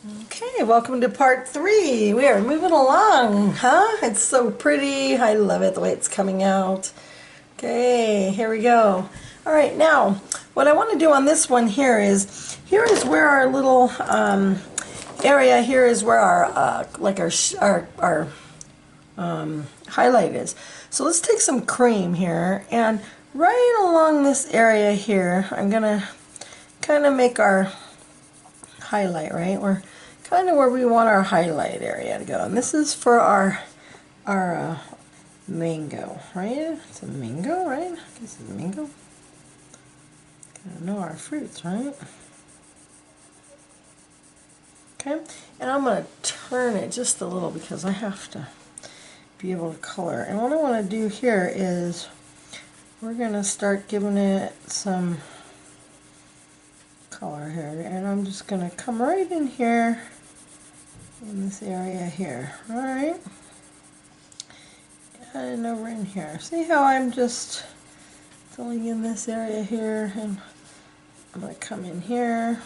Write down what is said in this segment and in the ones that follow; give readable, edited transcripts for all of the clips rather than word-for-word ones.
Okay, welcome to part 3. We are moving along, huh? It's so pretty. I love it the way it's coming out. Okay, here we go. All right, now what I want to do on this one here is where our little area here is where our highlight is. So let's take some cream here, and right along this area here, I'm gonna kind of make our highlight, right? We're kind of where we want our highlight area to go. And this is for our mango, right? It's a mango, right? I guess it's a mango. Gotta know our fruits, right? Okay, and I'm going to turn it just a little because I have to be able to color. And what I want to do here is we're going to start giving it some color here. And I'm just going to come right in here in this area here. Alright. And over in here. See how I'm just filling in this area here, and I'm going to come in here.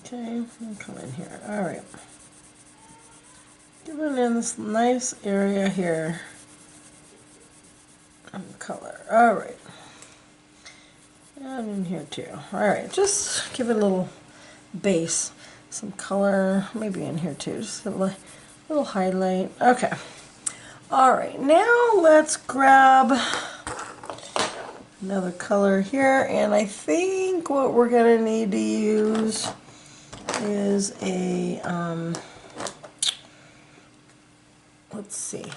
Okay, and come in here. Alright. Giving in this nice area here. And color. Alright. And in here too. Alright, just give it a little base. Some color, maybe in here too. Just a little highlight. Okay. Alright, now let's grab another color here, and I think what we're going to need to use is a, let's see.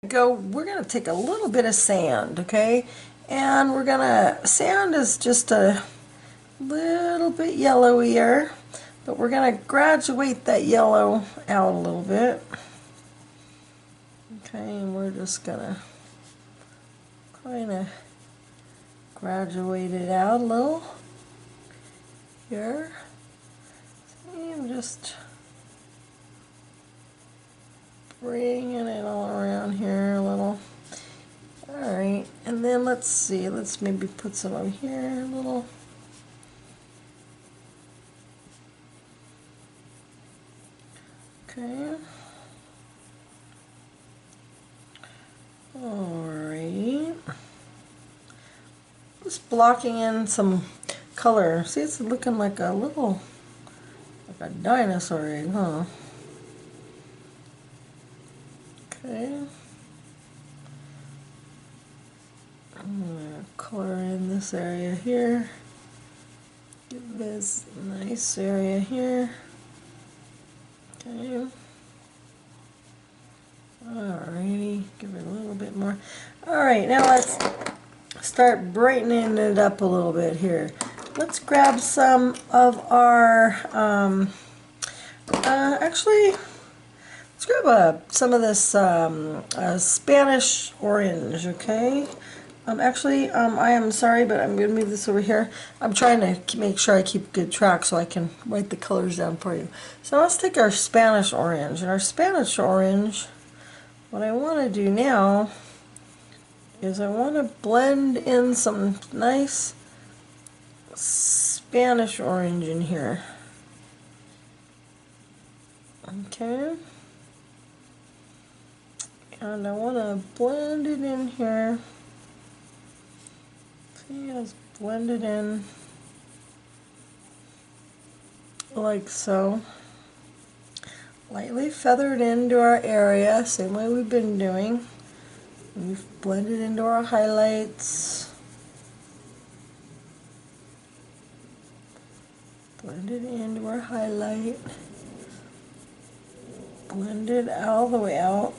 We're going to take a little bit of sand, okay? And we're going to, sand is just a little bit yellowier, but we're going to graduate that yellow out a little bit. Okay, and we're just going to kind of graduate it out a little here. See, I'm just bringing it all around here a little. Alright, and then let's see, let's maybe put some over here a little. Okay. Alright. Just blocking in some color. See, it's looking like a little, like a dinosaur egg, huh? Okay. I'm gonna color in this area here. Give this nice area here. Okay. Alrighty, give it a little bit more. Alright, now let's start brightening it up a little bit here. Let's grab some of our, actually, let's grab some of this Spanish orange, okay? I am sorry, but I'm going to move this over here. I'm trying to make sure I keep good track so I can write the colors down for you. So let's take our Spanish orange. And our Spanish orange, what I want to do now is I want to blend in some nice Spanish orange in here. Okay. And I want to blend it in here. See, let's blend it in like so. Lightly feathered into our area, same way we've been doing. We've blended into our highlights. Blend it into our highlight. Blend it all the way out.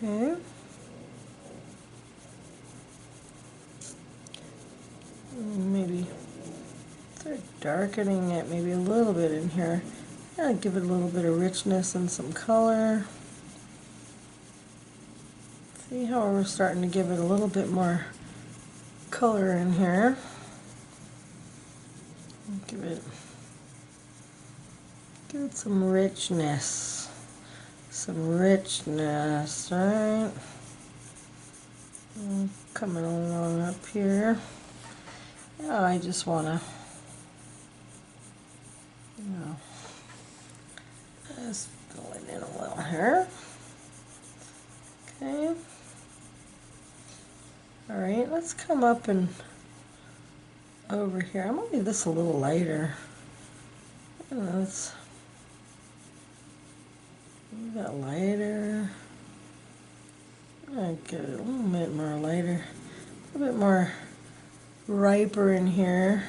Okay. Maybe start darkening it maybe a little bit in here. Give it a little bit of richness and some color. See how we're starting to give it a little bit more color in here. Give it some richness. Right? Coming along up here. Yeah, I just want to, just going in a little here. Okay. All right, let's come up and over here. I'm gonna leave this a little lighter. Let's leave that lighter. I'll get it a little bit more lighter, a little bit more riper in here.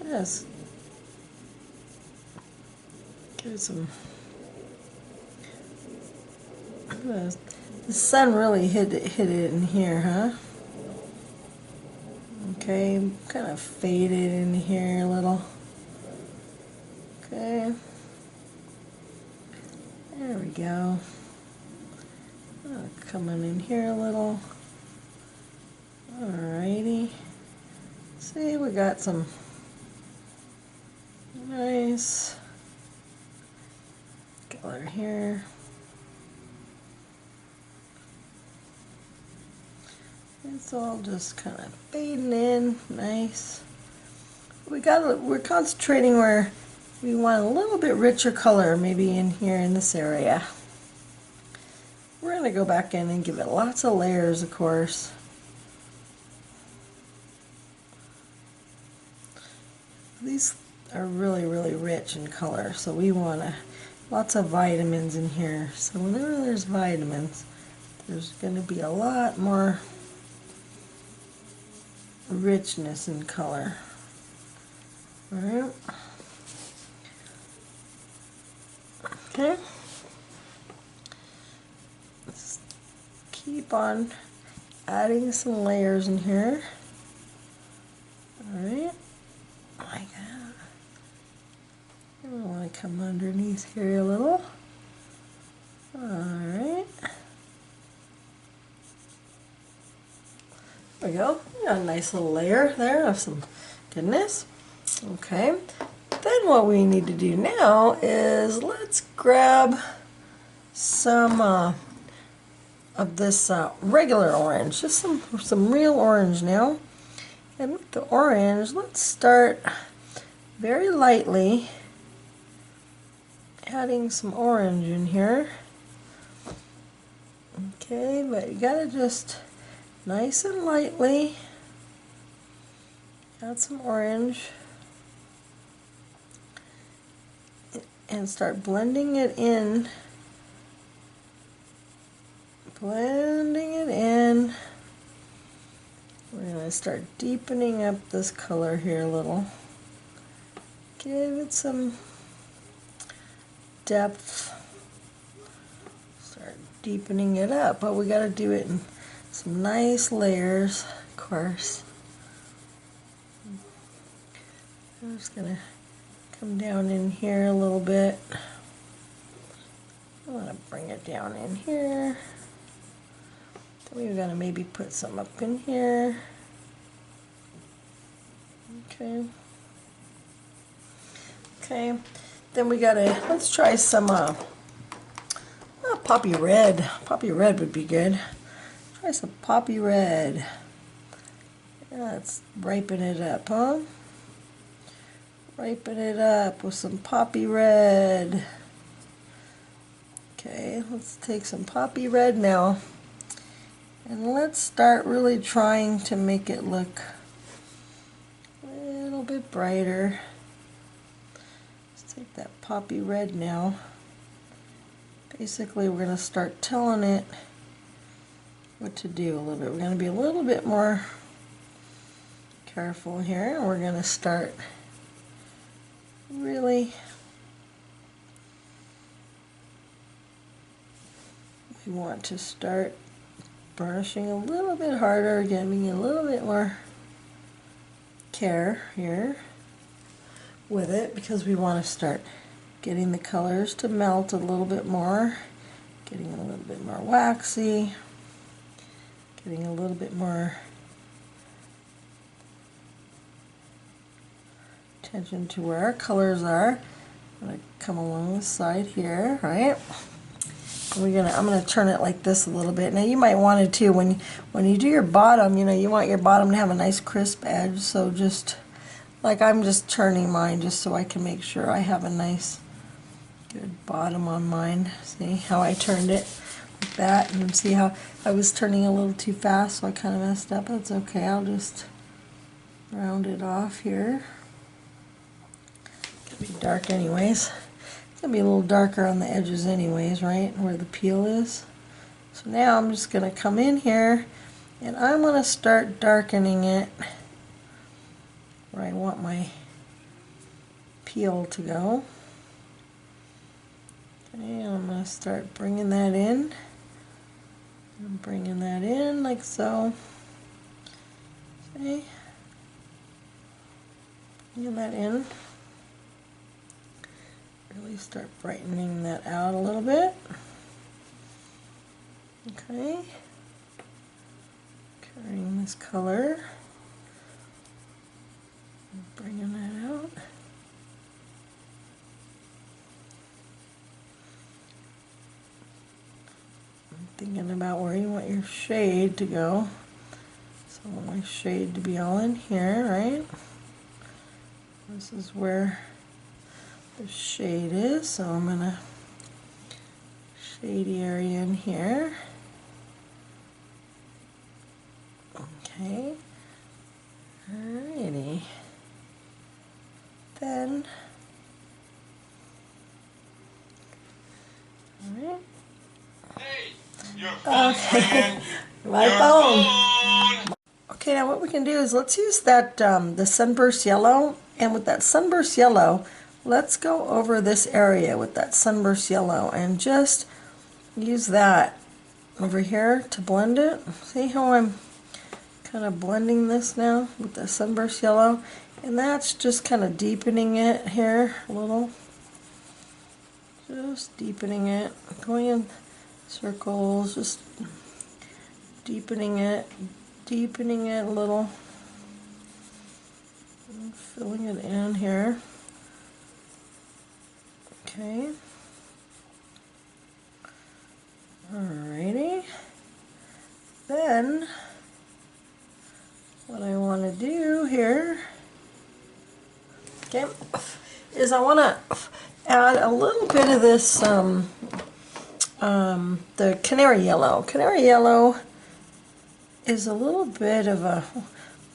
Yes. Give it some. The sun really hit it in here, huh? Okay, kind of faded in here a little. Okay. There we go. Coming in here a little. Alrighty. See, we got some nice color here. It's all just kind of fading in, nice. We're concentrating where we want a little bit richer color, maybe in here in this area. We're going to go back in and give it lots of layers, of course. These are really, really rich in color, so we want lots of vitamins in here. So whenever there's vitamins, there's going to be a lot more richness in color. All right. Okay. Let's keep on adding some layers in here. All right. Like that. I want to come underneath here a little. All right. There we go. Got a nice little layer there of some goodness. Okay. Then what we need to do now is let's grab some of this regular orange, just some real orange now. And with the orange, let's start very lightly adding some orange in here. Okay, but you gotta just nice and lightly add some orange and start blending it in. Blending it in. We're going to start deepening up this color here a little. Give it some depth. Start deepening it up, but we got to do it in some nice layers, of course. I'm just going to come down in here a little bit. I want to bring it down in here. We're going to maybe put some up in here. Okay. Okay. Then we got to, let's try some poppy red. Poppy red would be good. Try some poppy red. Let's ripen it up, huh? Ripen it up with some poppy red. Okay, let's take some poppy red now. And let's start really trying to make it look a little bit brighter. Let's take that poppy red now. Basically, we're going to start telling it what to do a little bit. We're going to be a little bit more careful here. And we're going to start really, we want to start burnishing a little bit harder, giving a little bit more care here with it, because we want to start getting the colors to melt a little bit more, getting a little bit more waxy, getting a little bit more attention to where our colors are. I'm going to come along the side here, right? I'm gonna turn it like this a little bit. Now you might want it too when you do your bottom, you know, you want your bottom to have a nice crisp edge. So just like I'm just turning mine just so I can make sure I have a nice good bottom on mine. See how I turned it like that, and see how I was turning a little too fast, so I kind of messed up. That's okay. I'll just round it off here. It's gonna be dark anyways. It's gonna be a little darker on the edges anyways, right where the peel is. So now I'm just gonna come in here and I'm gonna start darkening it where I want my peel to go. Okay, and I'm gonna start bringing that in. I'm bringing that in like so. Okay, bringing that in. Really start brightening that out a little bit. Okay, carrying this color, bringing that out. Thinking about where you want your shade to go. So I want my shade to be all in here, right? This is where the shade is, so I'm gonna shady area in here. Okay. Alrighty. Then, alright. Okay, my phone. Okay, now what we can do is let's use that the sunburst yellow, and with that sunburst yellow, let's go over this area with that sunburst yellow and just use that over here to blend it. See how I'm kind of blending this now with the sunburst yellow, and that's just kind of deepening it here a little. Just deepening it, going in circles, just deepening it a little, and filling it in here. Okay. Alrighty. Then what I want to do here, okay, is I want to add a little bit of this the canary yellow. Canary yellow is a little bit of a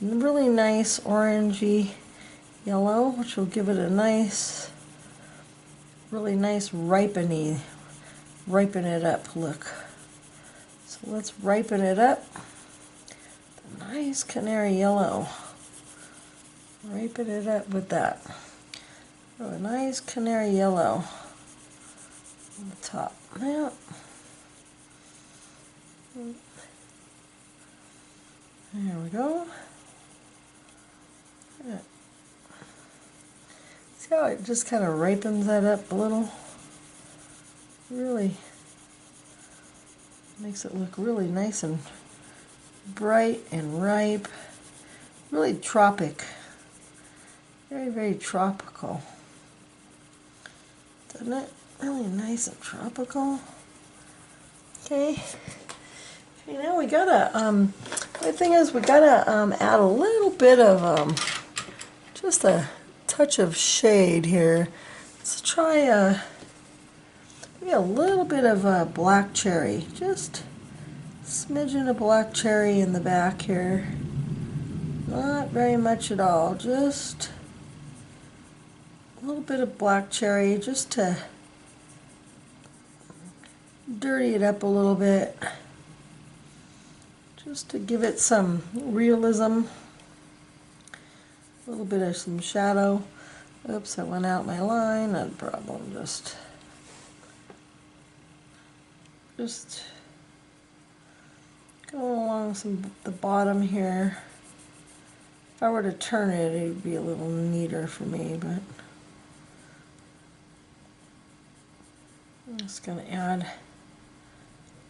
really nice orangey yellow, which will give it a nice, really nice ripen it up look. So let's ripen it up. The nice canary yellow. Ripen it up with that. Oh, a nice canary yellow on the top. Yeah. There we go. Yeah. See how it just kind of ripens that up a little? Really makes it look really nice and bright and ripe. Really tropic. Very, very tropical. Doesn't it? Really nice and tropical. Okay. Okay, now we gotta, the thing is we gotta add a little bit of, just a touch of shade here. Let's try maybe a little bit of black cherry. Just a smidgen of black cherry in the back here. Not very much at all, just a little bit of black cherry just to dirty it up a little bit. Just to give it some realism, a little bit of some shadow. Oops, I went out my line, not a problem. Just going along the bottom here. If I were to turn it, it would be a little neater for me, but I'm just going to add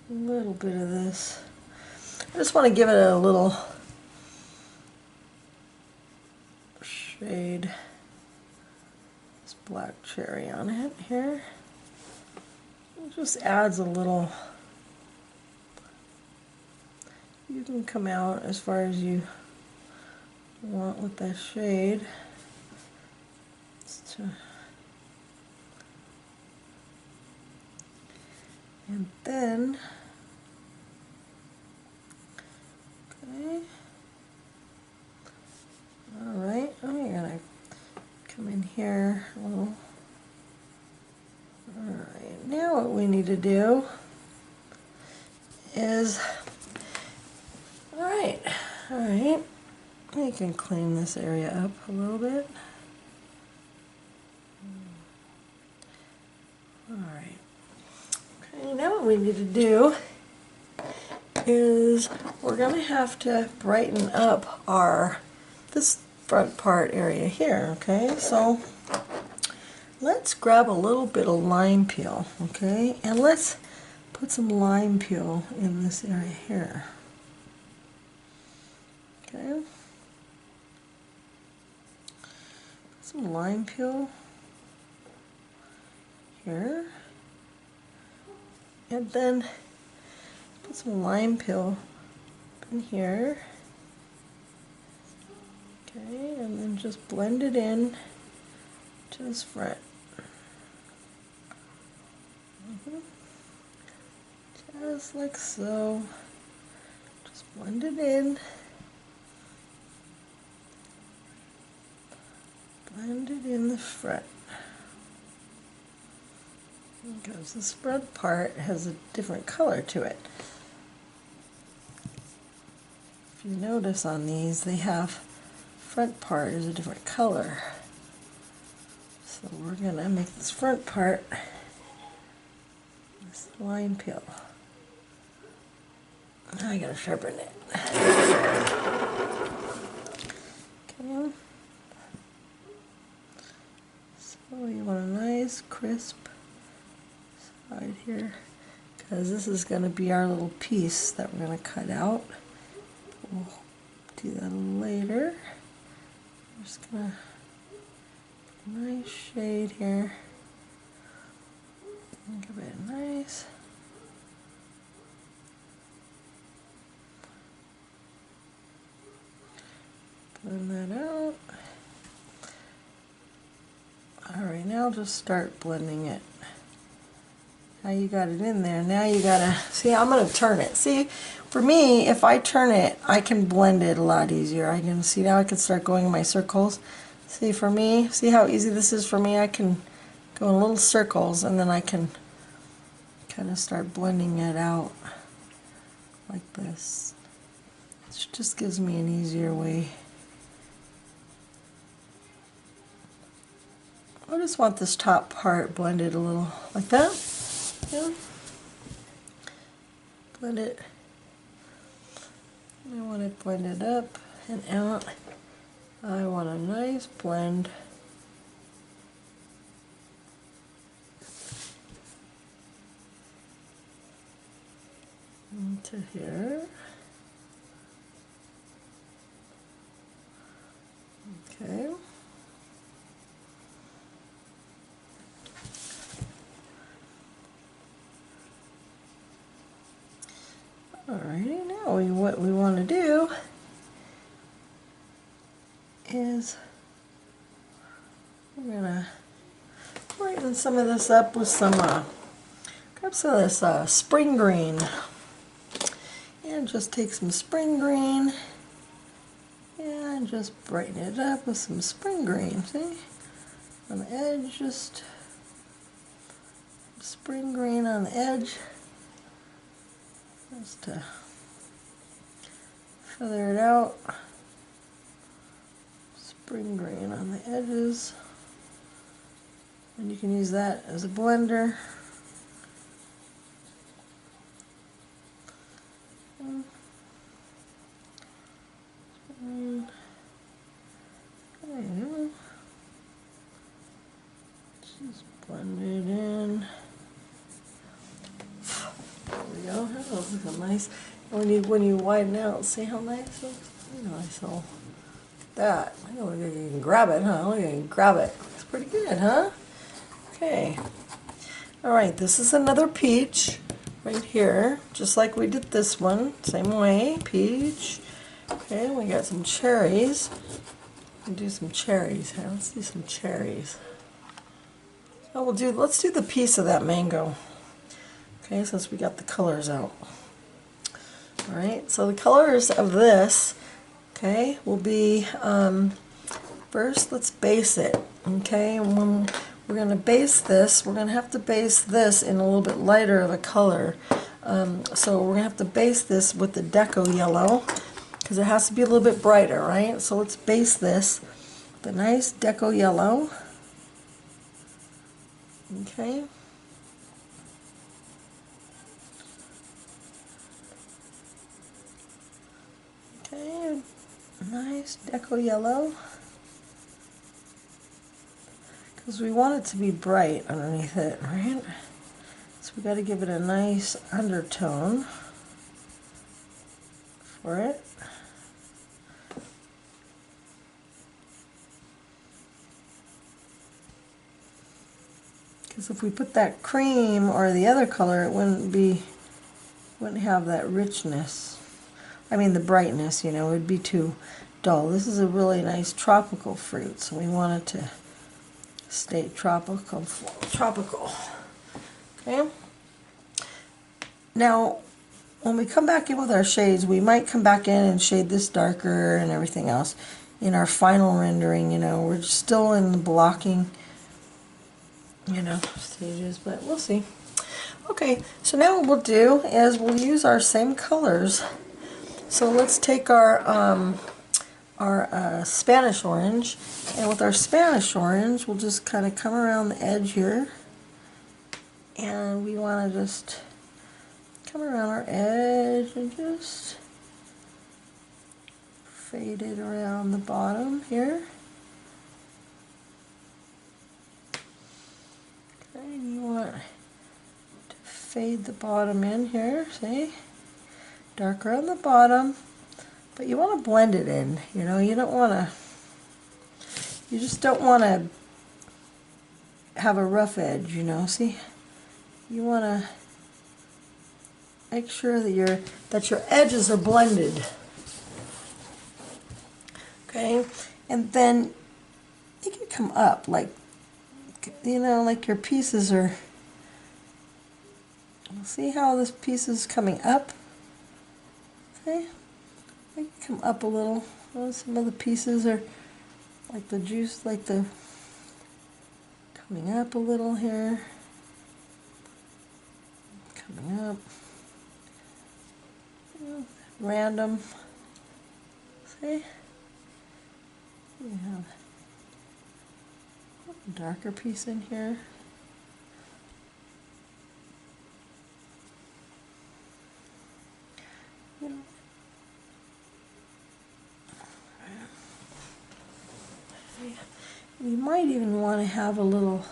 a little bit of this. I just want to give it a little shade, this black cherry on it here. It just adds a little. You can come out as far as you want with that shade. And then, okay, all right, I'm gonna come in here a little. All right, now what we need to do is, all right, we can clean this area up a little bit. All right, okay, now what we need to do is we're going to have to brighten up this front part area here, okay? So let's grab a little bit of lime peel, okay? And let's put some lime peel in this area here. Okay? Some lime peel here. And then put some lime peel in here. Okay, and then just blend it in to this front. Just like so. Just blend it in. Blend it in the front. Because this front part has a different color to it. If you notice on these, they have front part is a different color. So we're gonna make this front part this lime peel. Now I gotta sharpen it. Okay. So you want a nice crisp side here, because this is going to be our little piece that we're going to cut out. We'll do that later. I'm just going to put a nice shade here. Give it a nice. Blend that out. Alright, now just start blending it. Now you got it in there. Now you gotta, see, I'm gonna turn it. See, for me, if I turn it, I can blend it a lot easier. I can see now I can start going in my circles. See, for me, see how easy this is for me? I can go in little circles and then I can kind of start blending it out like this. It just gives me an easier way. I just want this top part blended a little like that. Yeah. Blend it. I want it blended up and out. I want a nice blend. Into here. Okay. Alrighty, now what we want to do is we're gonna brighten some of this up with some grab some of this spring green, and just take some spring green and just brighten it up with some spring green. See, on the edge, just spring green on the edge. Just to feather it out. Spring green on the edges. And you can use that as a blender. Just blend it in. There we go. That looks nice. When you widen out, see how nice it looks? Nice little that. I know you can grab it, huh? Look, you can grab it. It's pretty good, huh? Okay. Alright, this is another peach right here, just like we did this one, same way, peach. Okay, we got some cherries. We'll do some cherries here. Let's do some cherries. Oh, let's do the piece of that mango. Okay, since we got the colors out. Alright, so the colors of this, okay, will be, first let's base it. Okay, and when we're going to base this, we're going to have to base this in a little bit lighter of a color. So we're going to have to base this with the Deco Yellow, because it has to be a little bit brighter, right? So let's base this with a nice Deco Yellow. Okay. Okay, nice Deco Yellow. Because we want it to be bright underneath it, right? So we got to give it a nice undertone for it. Because if we put that cream or the other color, it wouldn't have that richness. I mean the brightness, you know, it would be too dull. This is a really nice tropical fruit, so we want it to stay tropical. Okay. Now, when we come back in with our shades, we might come back in and shade this darker and everything else. In our final rendering, you know, we're still in the blocking, you know, stages, but we'll see. Okay, so now what we'll do is we'll use our same colors. So let's take our Spanish orange, and with our Spanish orange, we'll just kind of come around the edge here, and we want to just come around our edge and just fade it around the bottom here. Okay, and you want to fade the bottom in here, see? Darker on the bottom, but you want to blend it in, you know, you just don't want to have a rough edge, you know, see? You want to make sure that your edges are blended. Okay, and then you can come up like, you know, like your pieces are, see how this piece is coming up? Okay, I can come up a little. Some of the pieces are like the juice, like the coming up a little here, coming up, random. See, we have a darker piece in here. You might even want to have a little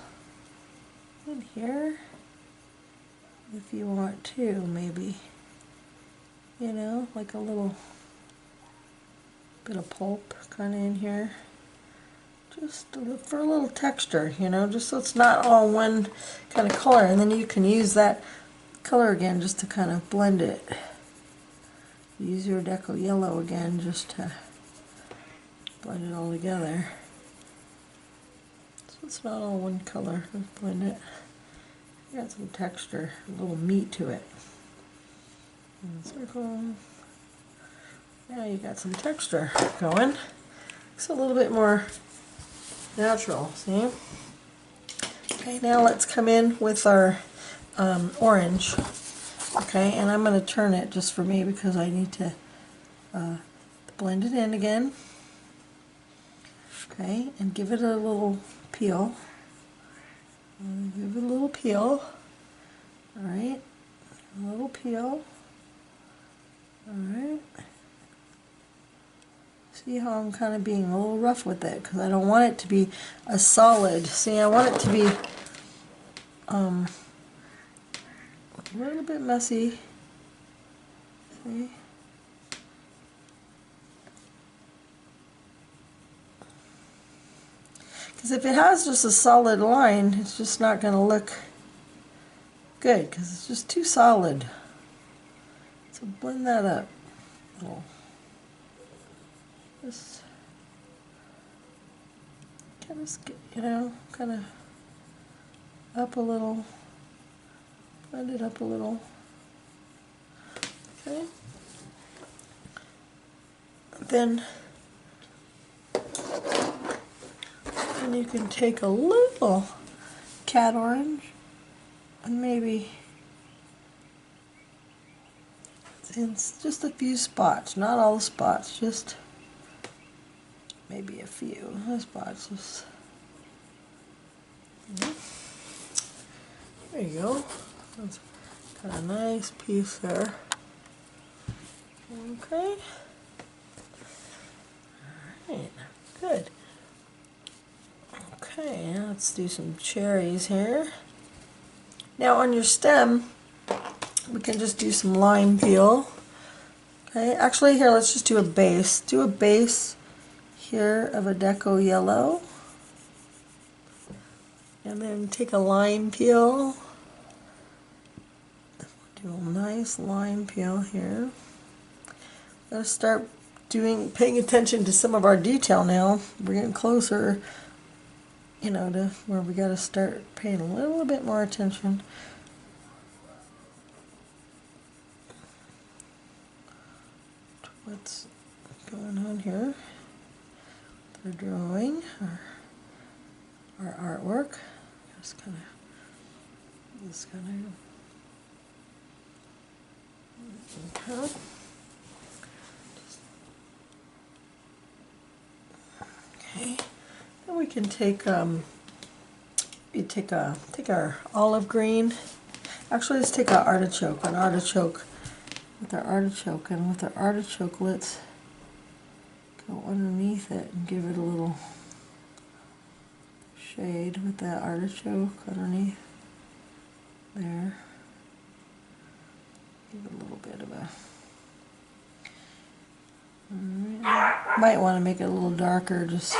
in here if you want to, maybe, you know, like a little bit of pulp kind of in here, just for a little texture, you know, just so it's not all one kind of color, and then you can use that color again just to kind of blend it. Use your Deco Yellow again just to blend it all together. So it's not all one color. Let's blend it. Got some texture, a little meat to it. And circle. Now you got some texture going. It's a little bit more natural, see? Okay, now let's come in with our orange. Okay, and I'm going to turn it just for me because I need to blend it in again. Okay, and give it a little peel. Give it a little peel. Alright, a little peel. Alright. See how I'm kind of being a little rough with it because I don't want it to be a solid. See, I want it to be a little bit messy. See? Because if it has just a solid line, it's just not going to look good, because it's just too solid. So blend that up a little. Just kind of, you know, kind of up a little. Blend it up a little. Okay. Then you can take a little cat orange and maybe in just a few spots, not all the spots, just maybe a few spots. Just, there you go. That's got a nice piece there. Okay. Alright, good. Okay, let's do some cherries here. Now on your stem, we can just do some lime peel. Okay, actually here, let's just do a base. Do a base here of a deco yellow. And then take a lime peel. Do a nice lime peel here. Gotta start paying attention to some of our detail now. We're getting closer, you know, to where we gotta start paying a little bit more attention. To what's going on here? Our drawing, our artwork. Just kind of, okay. Okay. Then we can take take our olive green. Actually, let's take our artichoke. With our artichoke, and with our artichoke, let's go underneath it and give it a little shade with that artichoke underneath there. Give it a little bit of a. Might want to make it a little darker, just to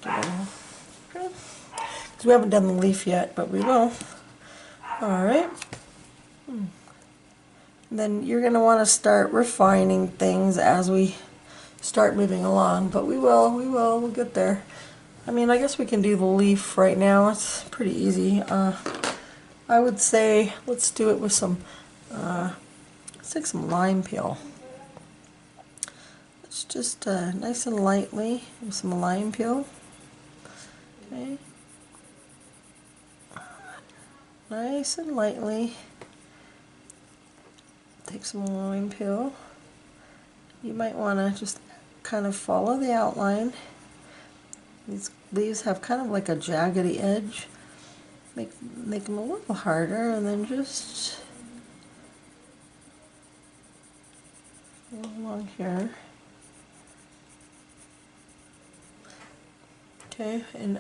give it a, okay. Because we haven't done the leaf yet, but we will. All right. And then you're going to want to start refining things as we start moving along, but we'll get there. I mean, I guess we can do the leaf right now. It's pretty easy. I would say let's do it with some, let's take some lime peel. Let's just nice and lightly with some lime peel. Okay. Nice and lightly. Take some lime peel. You might want to just kind of follow the outline. These leaves have kind of like a jaggedy edge. Make them a little harder, and then just go along here. Okay, and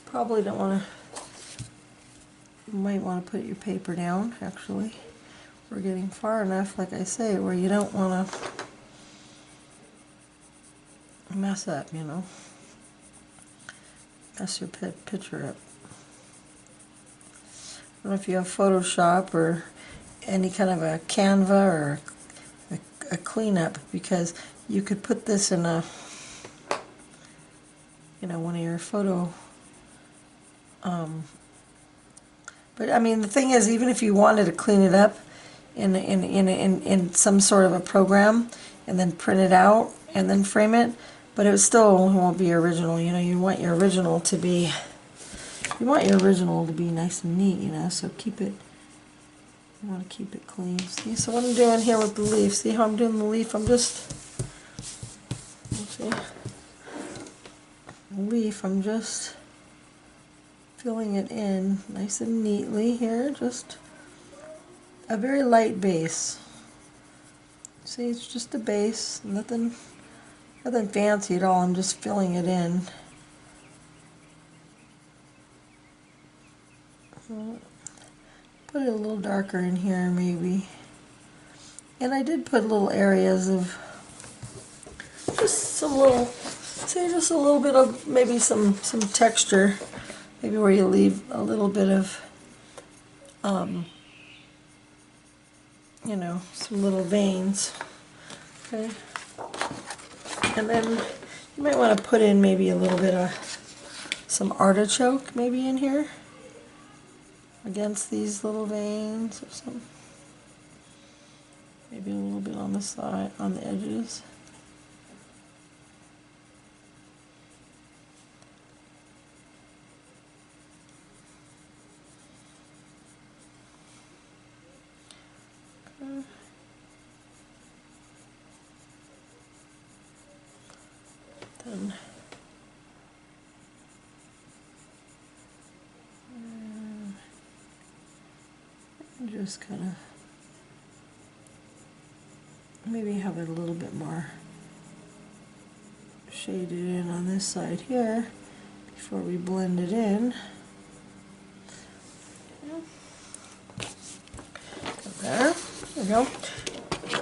probably don't want to. You might want to put your paper down. Actually, we're getting far enough, like I say, where you don't want to mess up. You know, mess your picture up. I don't know if you have Photoshop or any kind of a Canva or a cleanup, because you could put this in a, you know, one of your photo. But I mean, the thing is, even if you wanted to clean it up in some sort of a program and then print it out and then frame it, but it still won't be original. You know, you want your original to be. You want your original to be nice and neat, you know, so keep it, you want to keep it clean. See, so what I'm doing here with the leaf, see how I'm doing the leaf? I'm just, see, the leaf, I'm just filling it in nice and neatly here, just a very light base. See, it's just a base, nothing fancy at all, I'm just filling it in. Put it a little darker in here maybe. And I did put little areas of just some little, say just a little bit of maybe some texture, maybe where you leave a little bit of you know, some little veins. Okay. And then you might want to put in maybe a little bit of some artichoke maybe in here against these little veins or something. Maybe a little bit on the side, on the edges. Okay. Then just kind of maybe have it a little bit more shaded in on this side here before we blend it in. There we go.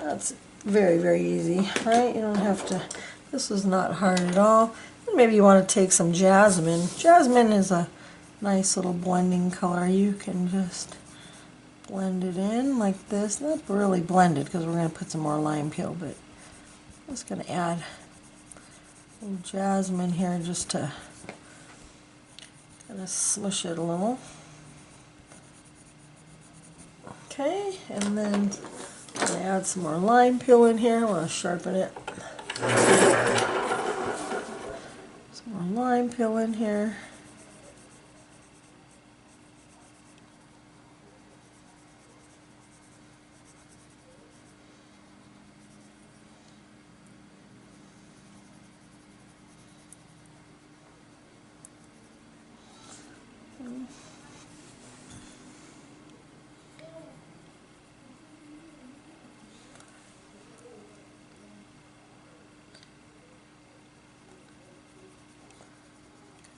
That's very, very easy, right? You don't have to, this is not hard at all. And maybe you want to take some jasmine. Jasmine is a nice little blending color. You can just blend it in like this. Not really blend it because we're going to put some more lime peel, but I'm just going to add a little jasmine here just to kind of smush it a little. Okay, and then I'm going to add some more lime peel in here. I want to sharpen it. Some more lime peel in here.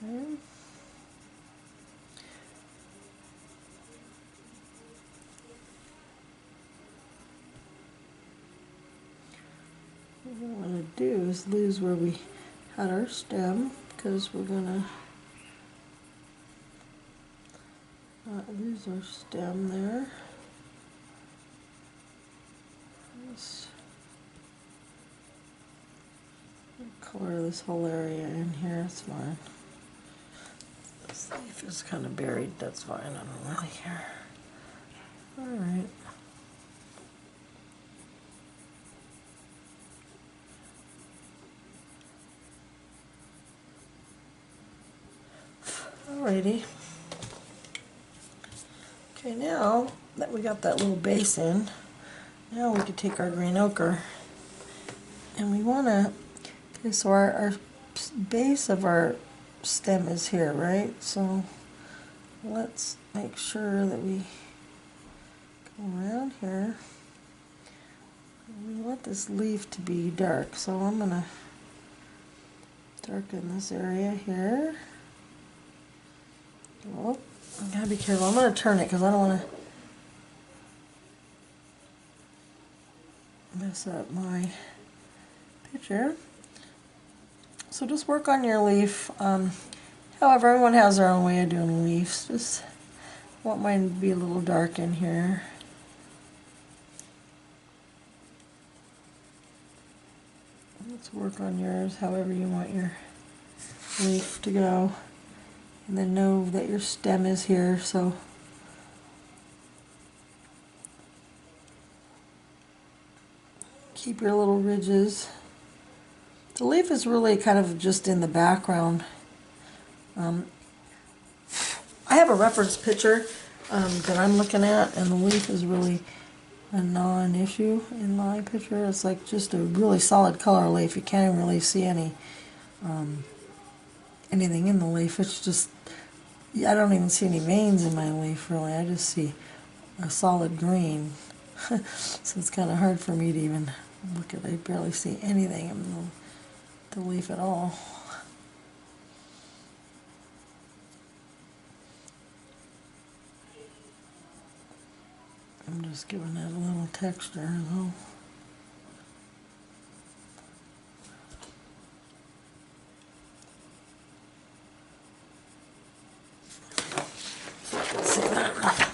Okay. What we want to do is lose where we had our stem, because we're going to lose our stem there. Just color this whole area in here, it's fine. This leaf is kind of buried, that's fine, I don't really care. Alright. Alrighty. Okay, now that we got that little base in, now we could take our green ochre and we want to, okay, so our base of our stem is here, right? So let's make sure that we go around here. We want this leaf to be dark, so I'm going to darken this area here. Oh, I gotta be careful. I'm going to turn it because I don't want to mess up my picture. So just work on your leaf. However, everyone has their own way of doing leaves. Just want mine to be a little dark in here. Let's work on yours however you want your leaf to go. And then know that your stem is here, so keep your little ridges. The leaf is really kind of just in the background. I have a reference picture that I'm looking at, and the leaf is really a non-issue in my picture. It's like just a really solid color leaf. You can't even really see any anything in the leaf. It's just, I don't even see any veins in my leaf really. I just see a solid green. So it's kind of hard for me to even look at. I barely see anything in the leaf at all. I'm just giving that a little texture though. See that?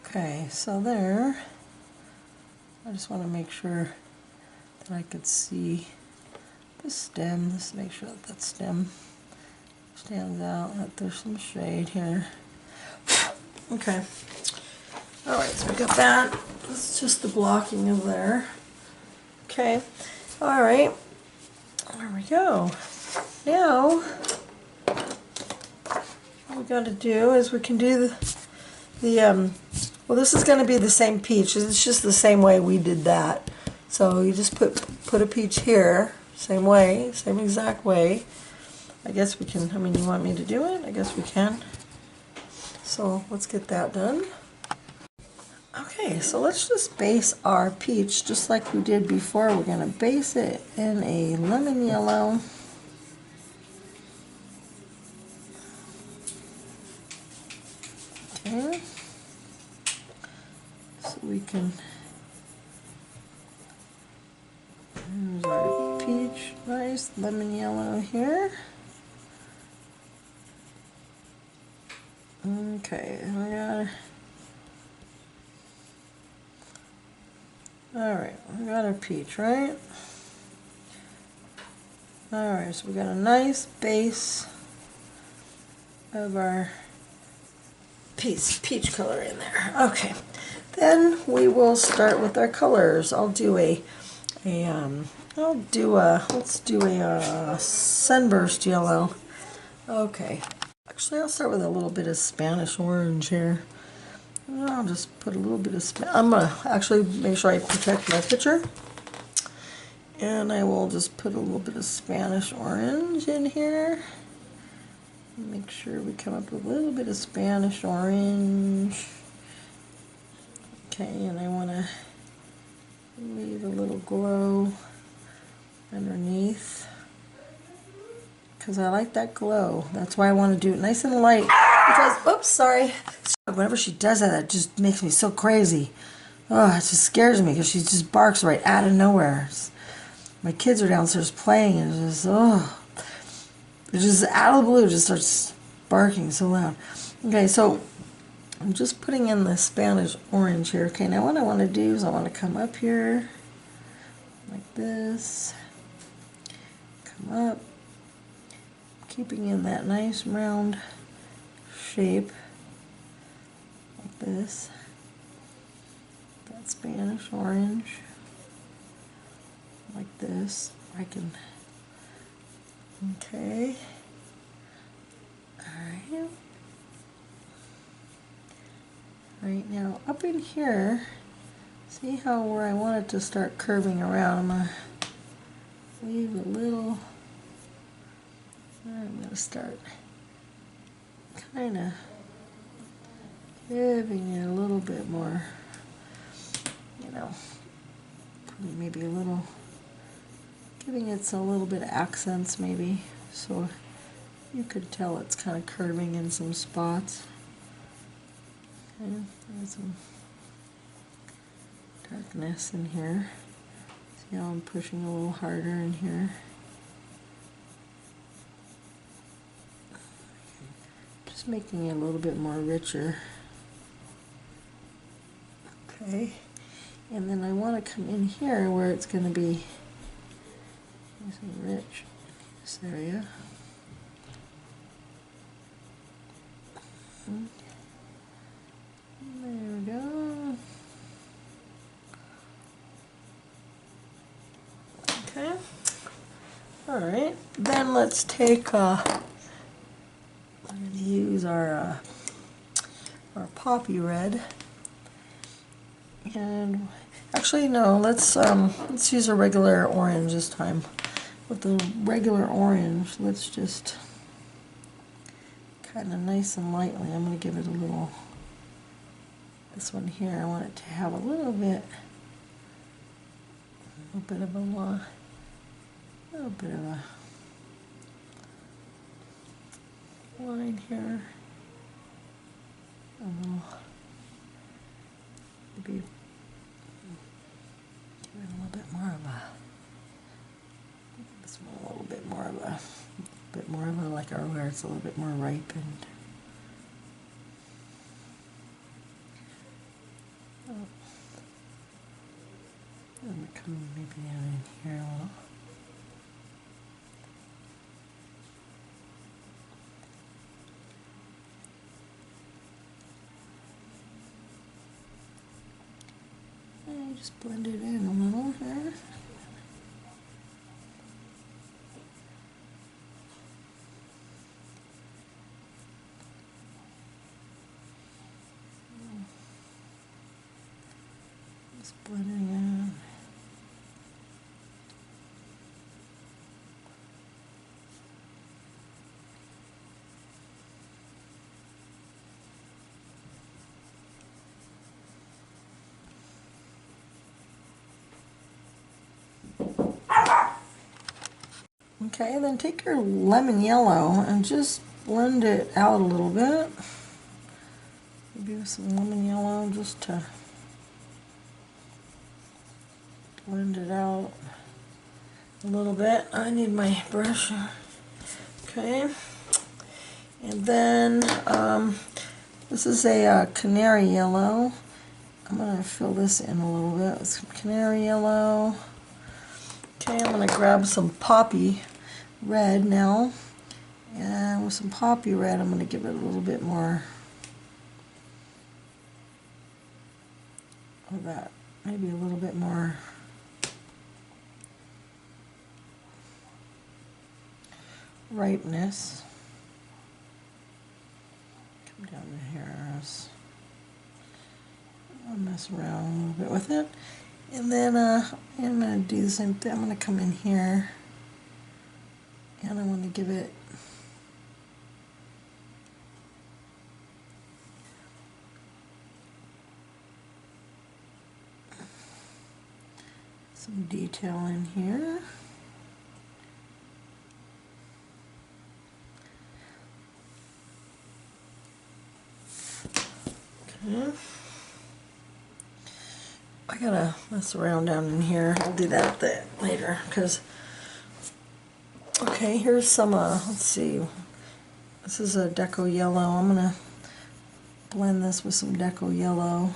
Okay, so there, I just want to make sure that I could see the stem. Let's make sure that that stem stands out, that there's some shade here. Okay. All right, so we got that. That's just the blocking of there. Okay. All right. There we go. Now, what we got to do is we can do well, this is going to be the same peach. It's just the same way we did that. So you just put a peach here, same way, same exact way. I guess we can, I mean, you want me to do it? I guess we can. So let's get that done. Okay, so let's just base our peach just like we did before. We're going to base it in a lemon yellow. Okay. So we can, there's our peach, nice lemon yellow here. Okay, we got, alright, we got our peach, right? Alright, so we got a nice base of our peach color in there. Okay, then we will start with our colors. Let's do a sunburst yellow. Okay, actually I'll start with a little bit of Spanish orange here. I'll just put a little bit of I'm gonna actually make sure I protect my picture, and I will just put a little bit of Spanish orange in here. Make sure we come up with a little bit of Spanish orange. Okay, and I want to leave a little glow underneath because I like that glow. That's why I want to do it nice and light. Because, oops, sorry. Whenever she does that, it just makes me so crazy. Oh, it just scares me because she just barks right out of nowhere. My kids are downstairs playing and it's just, oh. It just out of the blue just starts barking so loud. Okay, so I'm just putting in the Spanish orange here. Okay, now what I want to do is I want to come up here like this. Come up, keeping in that nice round shape like this. That Spanish orange like this. I can. Okay. Alright. Right now, up in here, see how where I want it to start curving around, I'm going to leave a little, I'm going to start kind of giving it a little bit more, you know, maybe a little, giving it a little bit of accents maybe, so you could tell it's kind of curving in some spots. Okay, there's some darkness in here. See how I'm pushing a little harder in here? Just making it a little bit more richer. Okay, and then I want to come in here where it's going to be nice and rich in this area. There we go. Okay. All right. Then let's take. I'm going to use our poppy red. And actually, no. Let's use a regular orange this time. With the regular orange, let's just kind of nice and lightly. I'm going to give it a little. This one here, I want it to have a little bit of a line here. Maybe give it a little bit more of a. This one a little bit more of a like where it's a little bit more ripened. going to come maybe down in here a little. And just blend it in a little here. Just blending in. Okay, then take your lemon yellow and just blend it out a little bit. Maybe with some lemon yellow just to blend it out a little bit. I need my brush. Okay, and then this is a canary yellow. I'm going to fill this in a little bit with some canary yellow. Okay, I'm going to grab some poppy red now, and with some poppy red I'm going to give it a little bit more of that, maybe a little bit more ripeness. Come down to here. I'll mess around a little bit with it, and then I'm going to do the same thing. I'm going to come in here and I want to give it some detail in here. Okay. I gotta mess around down in here. I'll do that later, because okay, here's some let's see, this is a deco yellow. I'm gonna blend this with some deco yellow.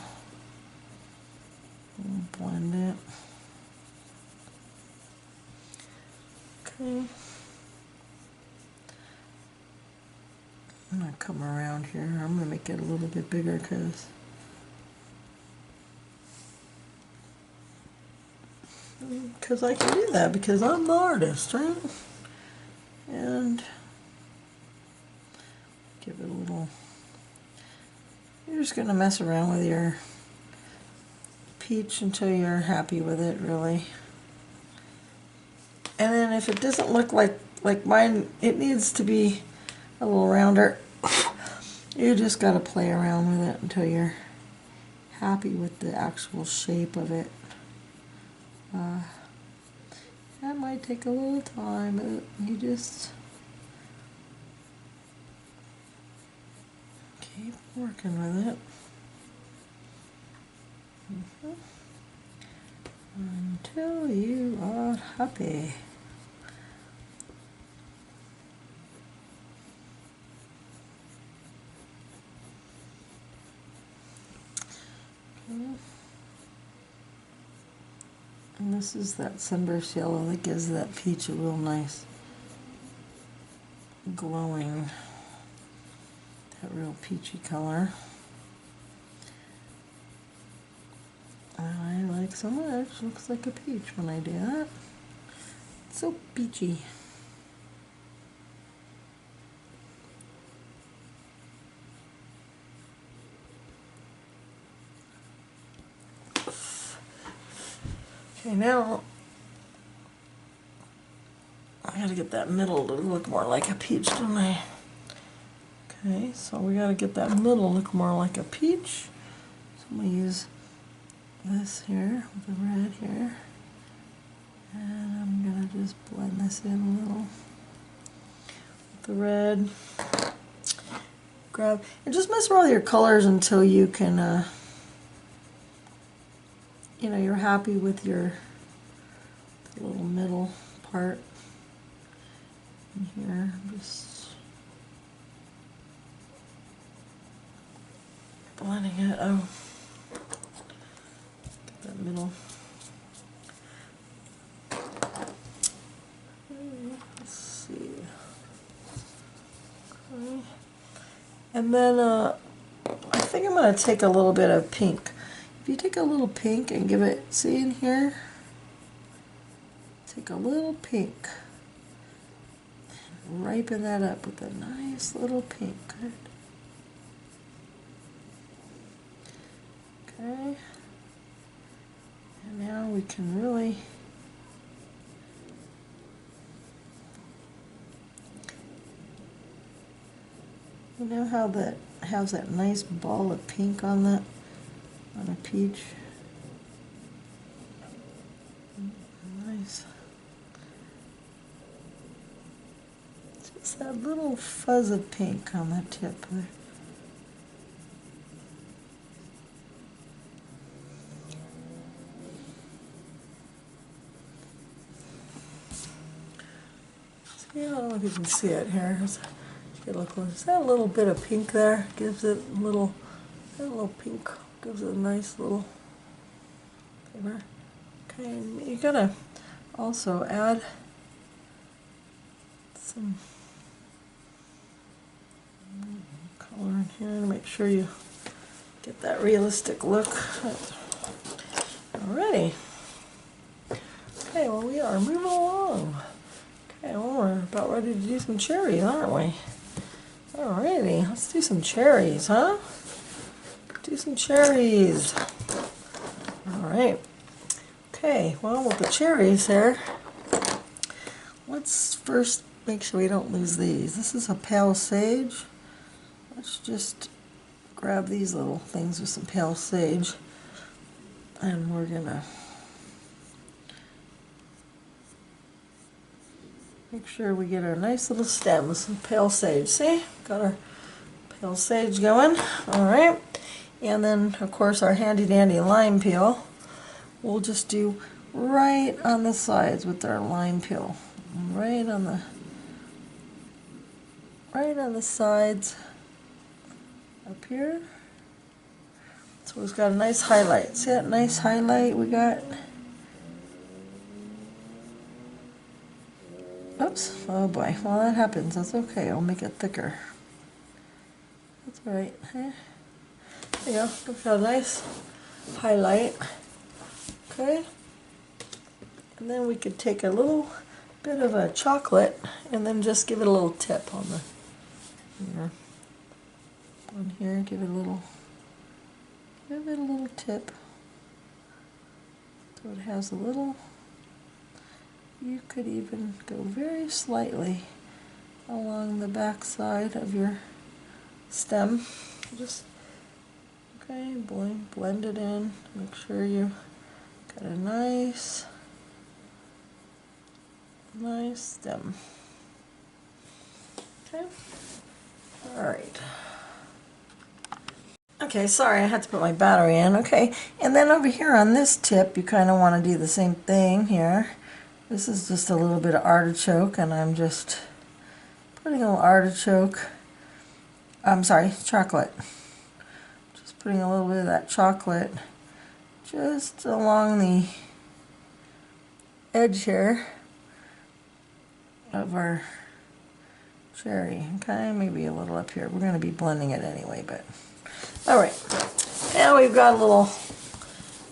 Blend it. Okay. I'm gonna come around here. I'm gonna make it a little bit bigger because I can do that, because I'm the artist, right? And give it a little. You're just gonna mess around with your peach until you're happy with it, really. And then if it doesn't look like mine, it needs to be a little rounder. You just got to play around with it until you're happy with the actual shape of it. That might take a little time, but you just keep working with it. Until you are happy. And this is that sunburst yellow that gives that peach a real nice glowing, that real peachy color. I like so much. Looks like a peach when I do that. It's so peachy. Okay, now I gotta get that middle to look more like a peach, don't I? Okay, so we gotta get that middle to look more like a peach. So I'm gonna use this here with the red here, and I'm gonna just blend this in a little with the red. Grab and just mess around with your colors until you can, you know, you're happy with your little middle part in here. Just blending it. Oh, get that middle. And then I think I'm going to take a little bit of pink. If you take a little pink and give it, see in here? Take a little pink and ripen that up with a nice little pink. Good. Okay. And now we can really you know how that has that nice ball of pink on that, on a peach? Nice. Just that little fuzz of pink on that tip there. See, I don't know if you can see it here. Get a little close. That little bit of pink there gives it a little, that little pink gives it a nice little flavor. Okay, and you gotta also add some color in here to make sure you get that realistic look. Alrighty. Okay, well we are moving along. Okay, well we're about ready to do some cherries, aren't we? Alrighty, let's do some cherries, huh? Do some cherries. Alright. Okay, well with the cherries here, let's first make sure we don't lose these. This is a pale sage. Let's just grab these little things with some pale sage, and we're gonna make sure we get our nice little stem with some pale sage. See? Got our pale sage going. Alright. And then, of course, our handy dandy lime peel. We'll just do right on the sides with our lime peel. Right on the sides up here. So it's got a nice highlight. See that nice highlight we got? Oops. Oh boy. Well, that happens. That's okay. I'll make it thicker. That's alright. There you go. We've got a nice highlight. Okay. And then we could take a little bit of a chocolate and then just give it a little tip on the here. On here, give it a little tip. So it has a little, you could even go very slightly along the back side of your stem. Just, okay, blend it in. Make sure you got a nice stem. Okay. Alright. Okay, sorry, I had to put my battery in. Okay, and then over here on this tip, you kind of want to do the same thing here. This is just a little bit of artichoke, and I'm just putting a little artichoke, I'm sorry, chocolate. Just putting a little bit of that chocolate just along the edge here of our cherry. Okay, maybe a little up here. We're going to be blending it anyway, but alright. Now we've got a little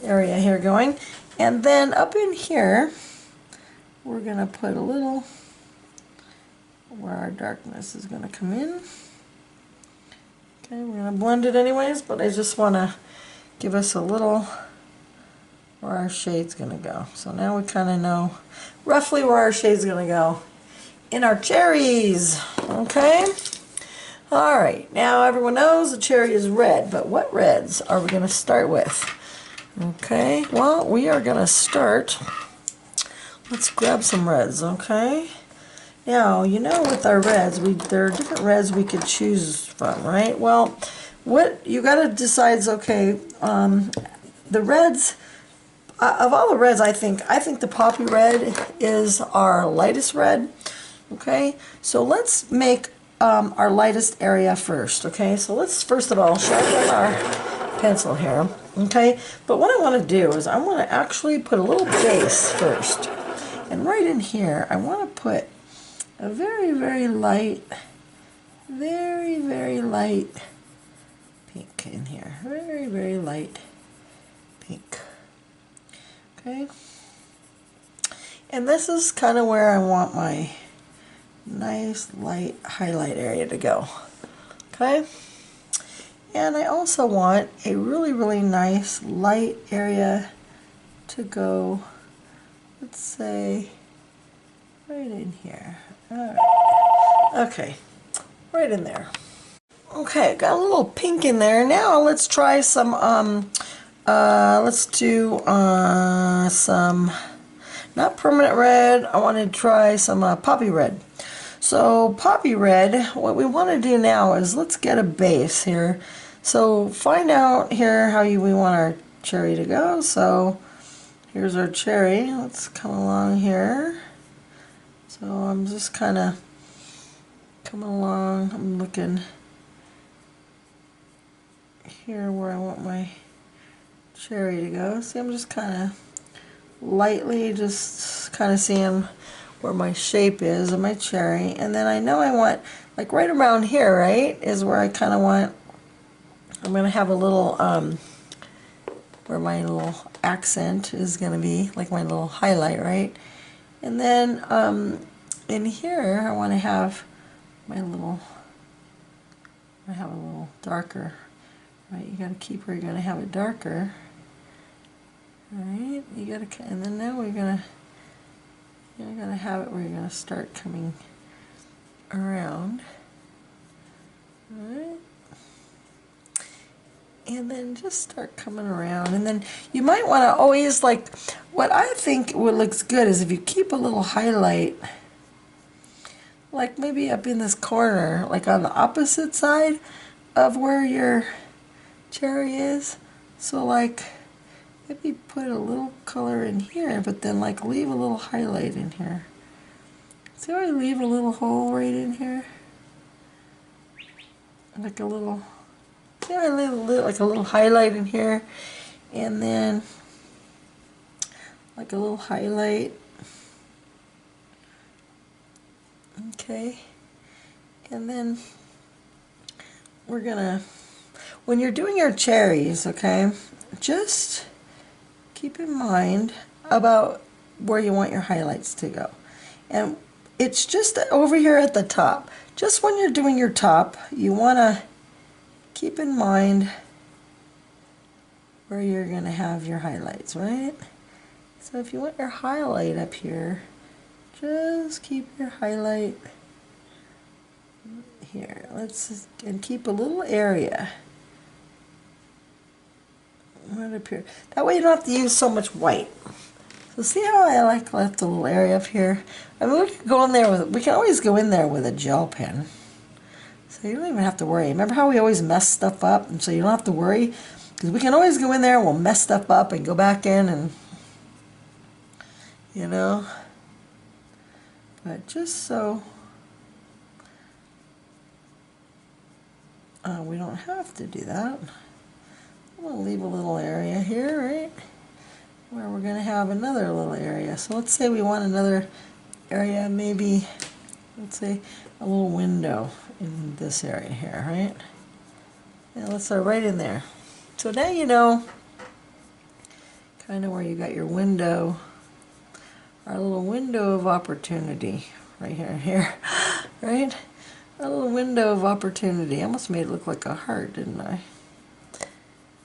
area here going. And then up in here, we're going to put a little where our darkness is going to come in. Okay, we're going to blend it anyways, but I just want to give us a little where our shade's going to go. So now we kind of know roughly where our shade's going to go in our cherries. Okay? Alright, now everyone knows the cherry is red, but what reds are we going to start with? Okay, well, we are going to start, let's grab some reds, okay? Now, you know with our reds, there are different reds we could choose from, right? Well, what you got to decide is, okay, the reds, of all the reds, I think the poppy red is our lightest red. Okay, so let's make our lightest area first. Okay, so let's first of all sharpen our pencil here. Okay, but what I want to do is I want to actually put a little base first, and right in here I want to put a very, very light very, very light pink in here. Very, very light pink. Okay. And this is kind of where I want my nice light highlight area to go. Okay. And I also want a really, really nice light area to go, let's say, right in here. All right. Okay, right in there. Okay, got a little pink in there. Now let's try some, let's do some, not permanent red, I want to try some poppy red. So poppy red, what we want to do now is let's get a base here. So find out here how we want our cherry to go. So here's our cherry. Let's come along here. So I'm just kind of coming along. I'm looking here where I want my cherry to go. See, I'm just kind of lightly just kind of seeing where my shape is of my cherry. And then I know I want, like right around here, right, is where I kind of want, I'm going to have a little, where my little accent is going to be, like my little highlight, right? And then in here, I want to have my little, I have a little darker, right? You got to keep where you're going to have it darker, right? You got to, and then now we're going to, you're going to have it where you're going to start coming around, right? And then just start coming around. And then you might want to always, like, what I think what looks good is if you keep a little highlight, like maybe up in this corner, like on the opposite side of where your cherry is. So like maybe put a little color in here, but then like leave a little highlight in here. See how I leave a little hole right in here? Like a little, see how I leave a little, like a little highlight in here, and then like a little highlight. Okay, and then we're gonna, when you're doing your cherries, okay, just keep in mind about where you want your highlights to go. And it's just over here at the top. Just when you're doing your top, you want to keep in mind where you're going to have your highlights, right? So if you want your highlight up here, just keep your highlight here. And keep a little area right up here. That way you don't have to use so much white. So see how I like left a little area up here? I mean, we can go in there with, we can always go in there with a gel pen. So you don't even have to worry. Remember how we always mess stuff up? And so you don't have to worry, because we can always go in there and we'll mess stuff up and go back in and, you know. But just so we don't have to do that. I'm going to leave a little area here, right? Where we're going to have another little area. So let's say we want another area, maybe, let's say a little window in this area here, right? And let's start right in there. So now you know kind of where you got your window, our little window of opportunity right here, right? A little window of opportunity. I almost made it look like a heart, didn't I?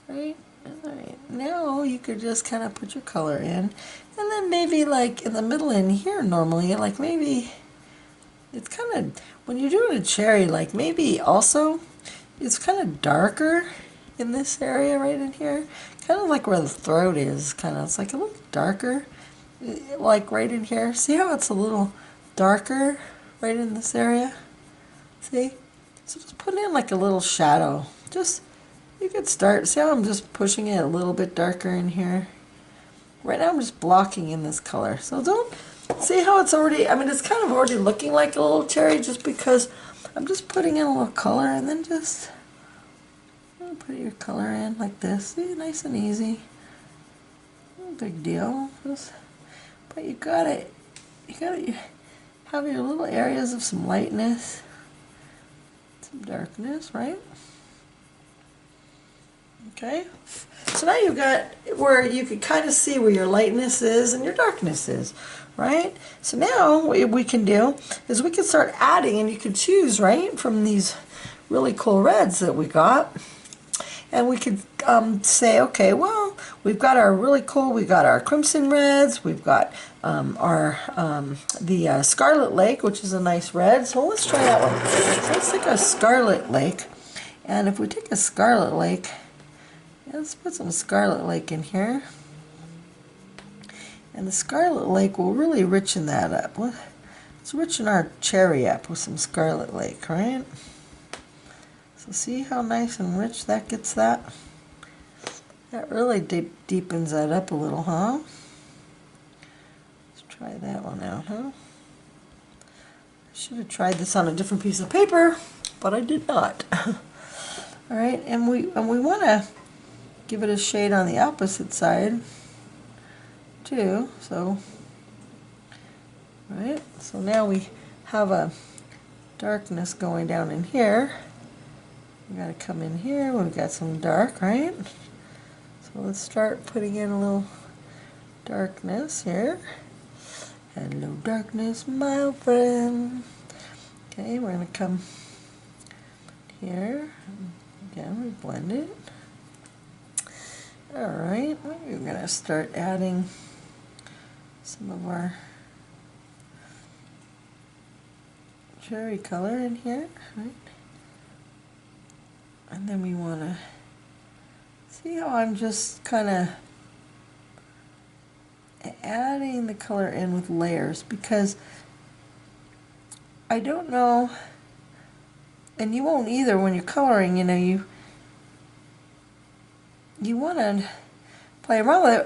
Right? Alright, now you could just kind of put your color in, and then maybe like in the middle in here normally, like maybe it's kind of, when you're doing a cherry, like maybe also it's kind of darker in this area right in here, kind of like where the throat is, kind of, it's like a little darker, like right in here. See how it's a little darker right in this area? See? So just put in like a little shadow. Just, you could start, see how I'm just pushing it a little bit darker in here? Right now I'm just blocking in this color. So don't, see how it's already, I mean it's kind of already looking like a little cherry just because I'm just putting in a little color, and then just put your color in like this. See, nice and easy. No big deal. Just, but you gotta have your little areas of some lightness. some darkness, right? Okay, so now you've got where you can kind of see where your lightness is and your darkness is, right? So now what we can do is we can start adding, and you can choose, right, from these really cool reds that we got. And we could say, okay, well, we've got our really cool, we've got our crimson reds, we've got the Scarlet Lake, which is a nice red. So let's try that one. So let's take a Scarlet Lake. And if we take a Scarlet Lake, let's put some Scarlet Lake in here. And the Scarlet Lake will really richen that up. Let's richen our cherry up with some Scarlet Lake, right? So see how nice and rich that gets that? That really deepens that up a little, huh? Let's try that one out, huh? I should have tried this on a different piece of paper, but I did not. All right, and we want to give it a shade on the opposite side too. So, right. So now we have a darkness going down in here. We got to come in here. We've got some dark, right? So let's start putting in a little darkness here. Hello, darkness, my friend. Okay, we're going to come here. Again, we blend it. All right, we're going to start adding some of our cherry color in here, right? And then we want to see how I'm just kind of adding the color in with layers, because I don't know, and you won't either when you're coloring, you know, you want to play around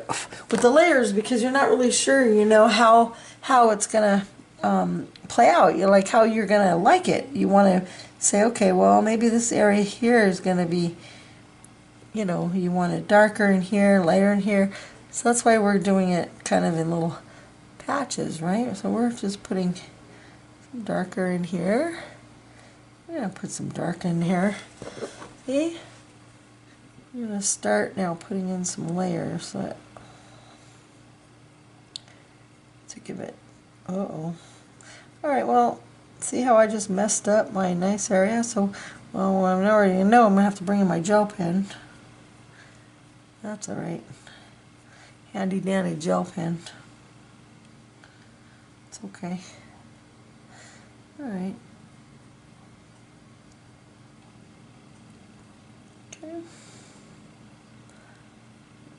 with the layers, because you're not really sure, you know, how it's going to play out. You're like how you're going to like it. You want to say, okay, well, maybe this area here is going to be, you know, you want it darker in here, lighter in here. So that's why we're doing it kind of in little patches, right? So we're just putting some darker in here. I'm going to put some dark in here. See? I'm going to start now putting in some layers to give it, uh-oh. All right, well, see how I just messed up my nice area? So, well, I already know I'm going to have to bring in my gel pen. That's all right. Handy dandy gel pen. It's okay. All right. Okay.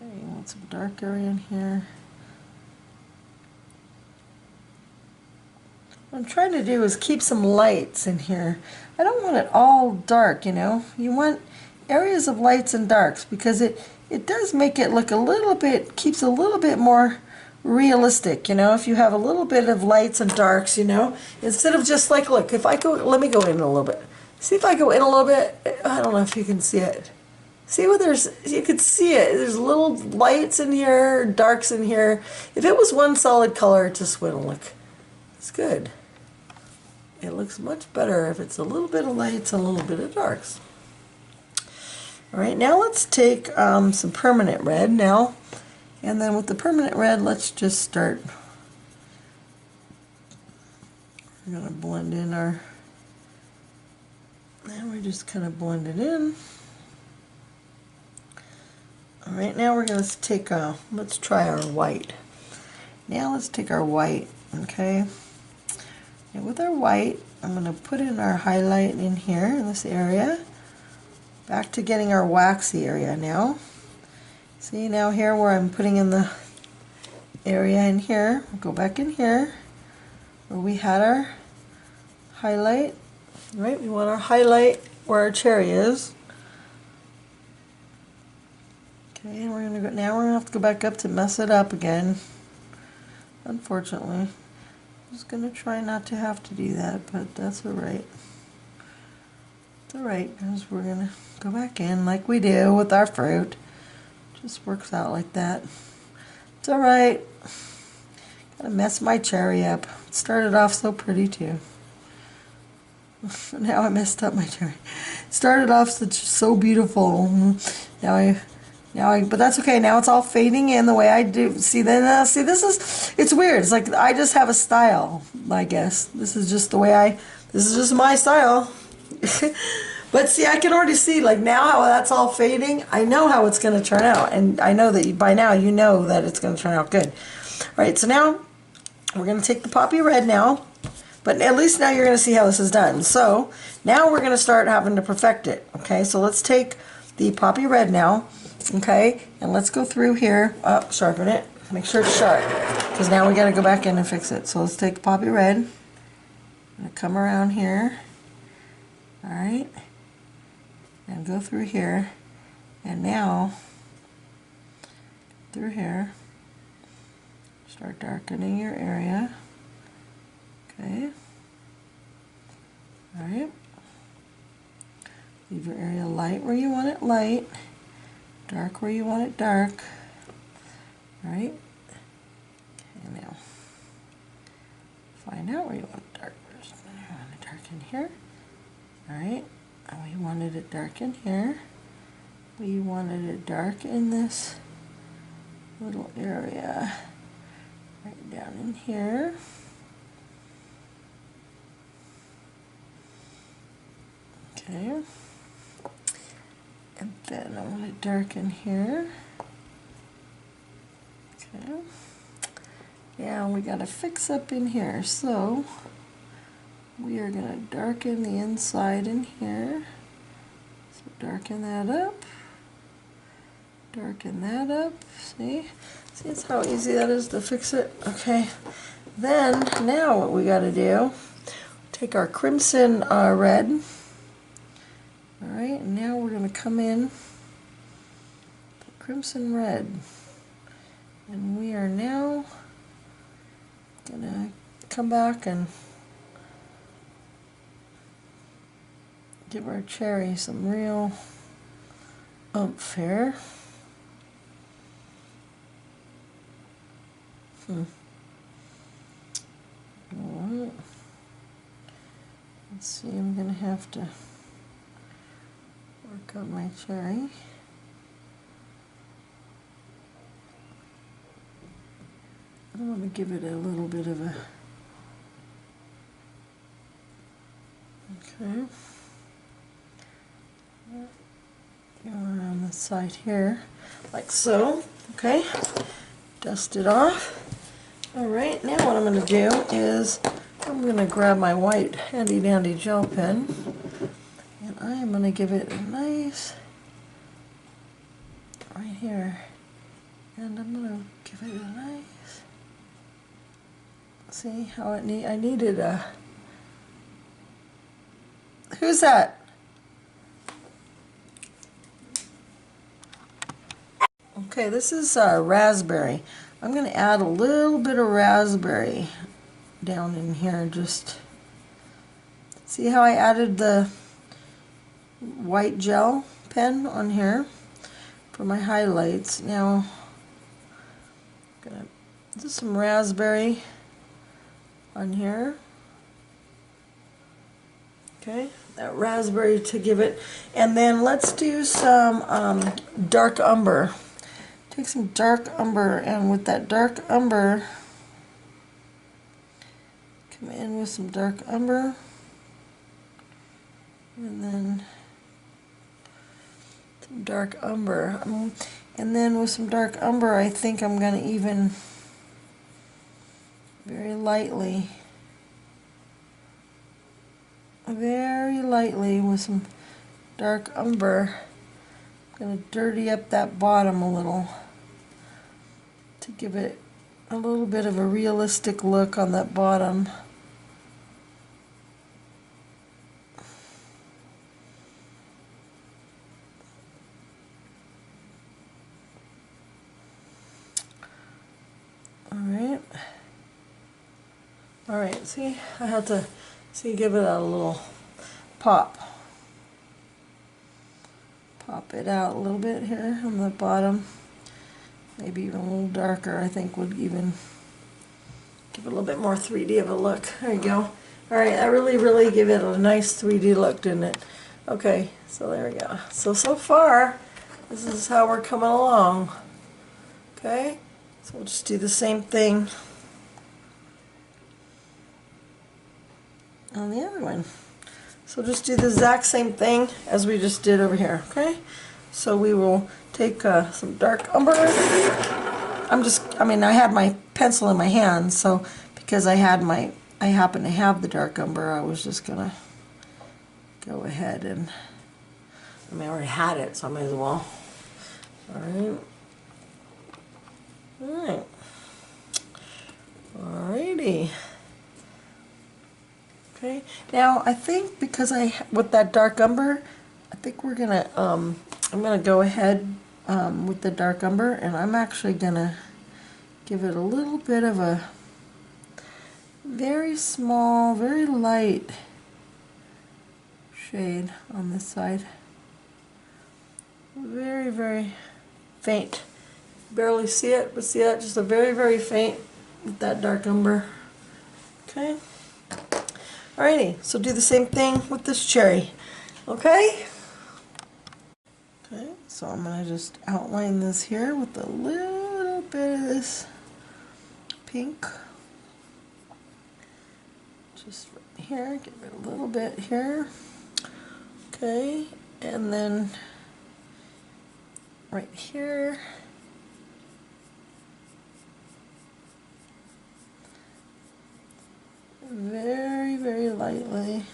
You want some dark area in here. What I'm trying to do is keep some lights in here. I don't want it all dark, you know. You want areas of lights and darks, because it does make it look a little bit, keeps a little bit more realistic, you know, if you have a little bit of lights and darks, you know, instead of just like, look, if I go, let me go in a little bit. See if I go in a little bit, I don't know if you can see it. See what you can see it. There's little lights in here, darks in here. If it was one solid color, it just wouldn't look as good. It looks much better if it's a little bit of lights and a little bit of darks. All right, now let's take some permanent red now, and then with the permanent red, let's just start. We're going to blend in our, and we just kind of blend it in. All right, now we're going to take let's try our white. Now let's take our white, okay? And with our white, I'm going to put in our highlight in here in this area. Back to getting our waxy area now. See now here where I'm putting in the area in here. We'll go back in here where we had our highlight. Right, we want our highlight where our cherry is. Okay, and we're gonna go. Now we're gonna have to go back up to mess it up again. Unfortunately, I'm just gonna try not to have to do that, but that's all right. It's all right, because we're gonna go back in like we do with our fruit. Just works out like that. It's all right. Gotta mess my cherry up. It started off so pretty too. Now I messed up my cherry. Started off so beautiful. But that's okay. Now it's all fading in the way I do. See, see, it's weird. It's like I just have a style, I guess. This is just this is just my style. But see, I can already see, like, now how that's all fading. I know how it's going to turn out. And I know that by now you know that it's going to turn out good. All right, so now we're going to take the poppy red now. But at least now you're going to see how this is done. So now we're going to start having to perfect it. Okay, so let's take the poppy red now. Okay, and let's go through here. Sharpen it. Make sure it's sharp, because now we got to go back in and fix it. So let's take the poppy red. I'm going to come around here. All right. And go through here, and now through here, start darkening your area. Okay. All right. Leave your area light where you want it light, dark where you want it dark. All right. Okay, now find out where you want it dark first. You want it dark in here. All right. We wanted it dark in here. We wanted it dark in this little area right down in here. Okay. And then I want it dark in here. Okay. Yeah, we got to fix up in here. So we are going to darken the inside in here. So darken that up. Darken that up. See? See, it's how easy that is to fix it. Okay. Then, now what we got to do, take our crimson red. Alright, and now we're going to come in crimson red. And we are now going to come back and give our cherry some real oomph here. Alright. Let's see, I'm going to have to work on my cherry. I want to give it a little bit of a... Okay. Go around the side here, like so. Okay. Dust it off. Alright, now what I'm going to do is I'm going to grab my white handy dandy gel pen, and I am going to give it a nice, right here, and I'm going to give it a nice, see how I needed a, who's that? Okay, this is raspberry. I'm going to add a little bit of raspberry down in here. Just see how I added the white gel pen on here for my highlights. Now I'm going to do some raspberry on here. Okay, that raspberry to give it, and then let's do some dark umber. Take some dark umber, and with that dark umber, come in with some dark umber, and then some dark umber. And then with some dark umber, I think I'm going to even very lightly with some dark umber, I'm going to dirty up that bottom a little to give it a little bit of a realistic look on that bottom. Alright, see, I had to give it a little pop. Pop it out a little bit here on the bottom. Maybe even a little darker, I think, would even give it a little bit more 3D of a look. There you go. All right, I really give it a nice 3D look, didn't it? Okay, so there we go. So far, this is how we're coming along. Okay, so we'll just do the same thing on the other one. So just do the exact same thing as we just did over here, okay? So we will take some dark umber. I mean, I had my pencil in my hand, so because I happen to have the dark umber, I was just gonna go ahead and, I mean, I already had it, so I might as well. Alright. Alrighty. Okay, now I think because with that dark umber, I think we're gonna, I'm gonna go ahead with the dark umber, and I'm actually gonna give it a little bit of a very small, very light shade on this side. Very faint. Barely see it, but see that? Just a very faint with that dark umber. Okay. Alrighty, so do the same thing with this cherry. Okay? Okay, so I'm going to just outline this here with a little bit of this pink. Just right here, give it a little bit here. Okay, and then right here. Very lightly.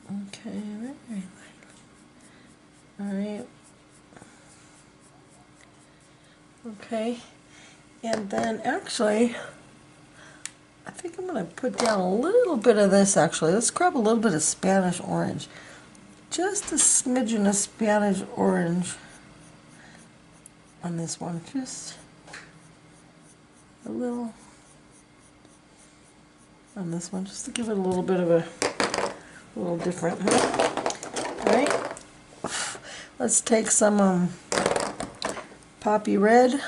Okay, very lightly. Alright. Okay, and then actually, I think I'm going to put down a little bit of this actually. Let's grab a little bit of Spanish orange. Just a smidgen of Spanish orange on this one. Just a little on this one, just to give it a little bit of a little different. Alright, let's take some poppy red.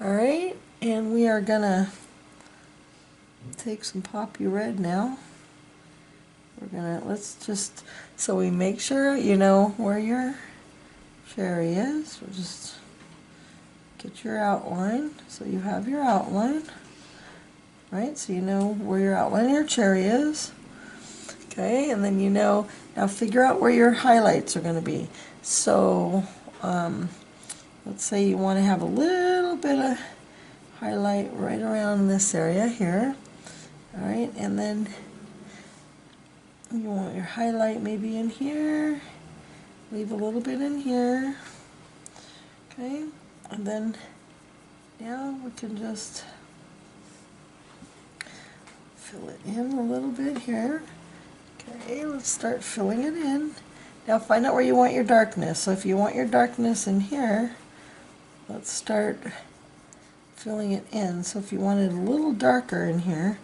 Alright, and we are gonna take some poppy red now. Let's just, so we make sure you know where your cherry is. We'll just get your outline, so you have your outline. Right, so you know where your outline of your cherry is. Okay, and then you know, now figure out where your highlights are going to be. So, let's say you want to have a little bit of highlight right around this area here. Alright, and then you want your highlight maybe in here. Leave a little bit in here. Okay, and then now we can just fill it in a little bit here. Okay, let's start filling it in. Now find out where you want your darkness. So if you want your darkness in here, let's start filling it in. So if you want it a little darker in here,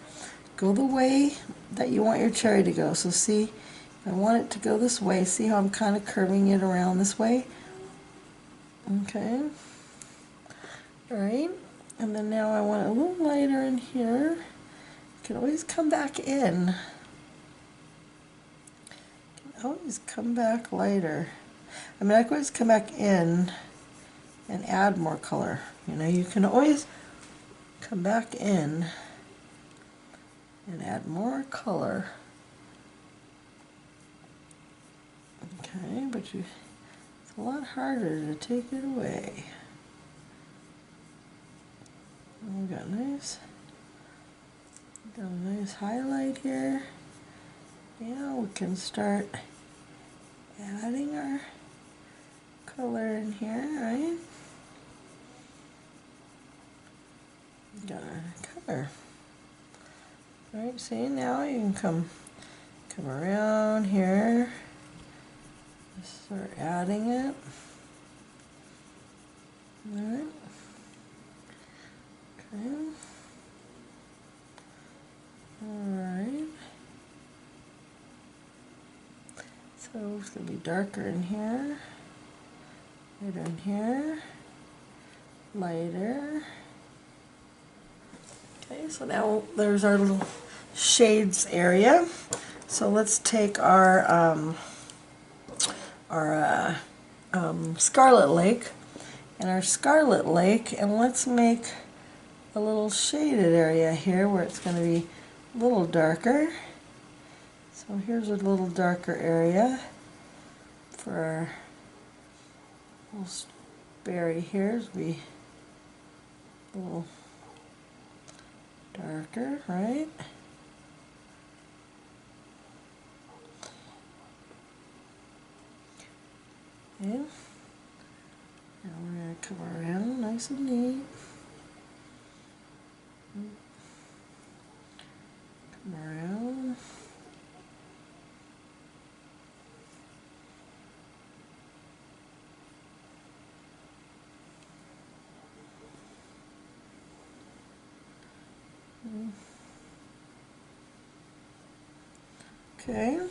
go the way that you want your cherry to go. So see, if I want it to go this way, see how I'm kind of curving it around this way? Okay. Alright, and then now I want it a little lighter in here. You can always come back in. You can always come back lighter. I mean, I can always come back in and add more color. You know, you can always come back in and add more color. Okay, but it's a lot harder to take it away. We've got a nice highlight here. Now we can start adding our color in here, right? Got our color. Alright, see, now you can come around here. Just start adding it. Alright. Okay. Alright. So it's going to be darker in here, lighter in here, lighter. Okay, so now there's our little shades area. So let's take our Scarlet Lake and our Scarlet Lake, and let's make a little shaded area here where it's going to be a little darker. So here's a little darker area for our little berry here. It'll be a little darker, right? Okay. Now we're going to come around nice and neat. Come around. Okay.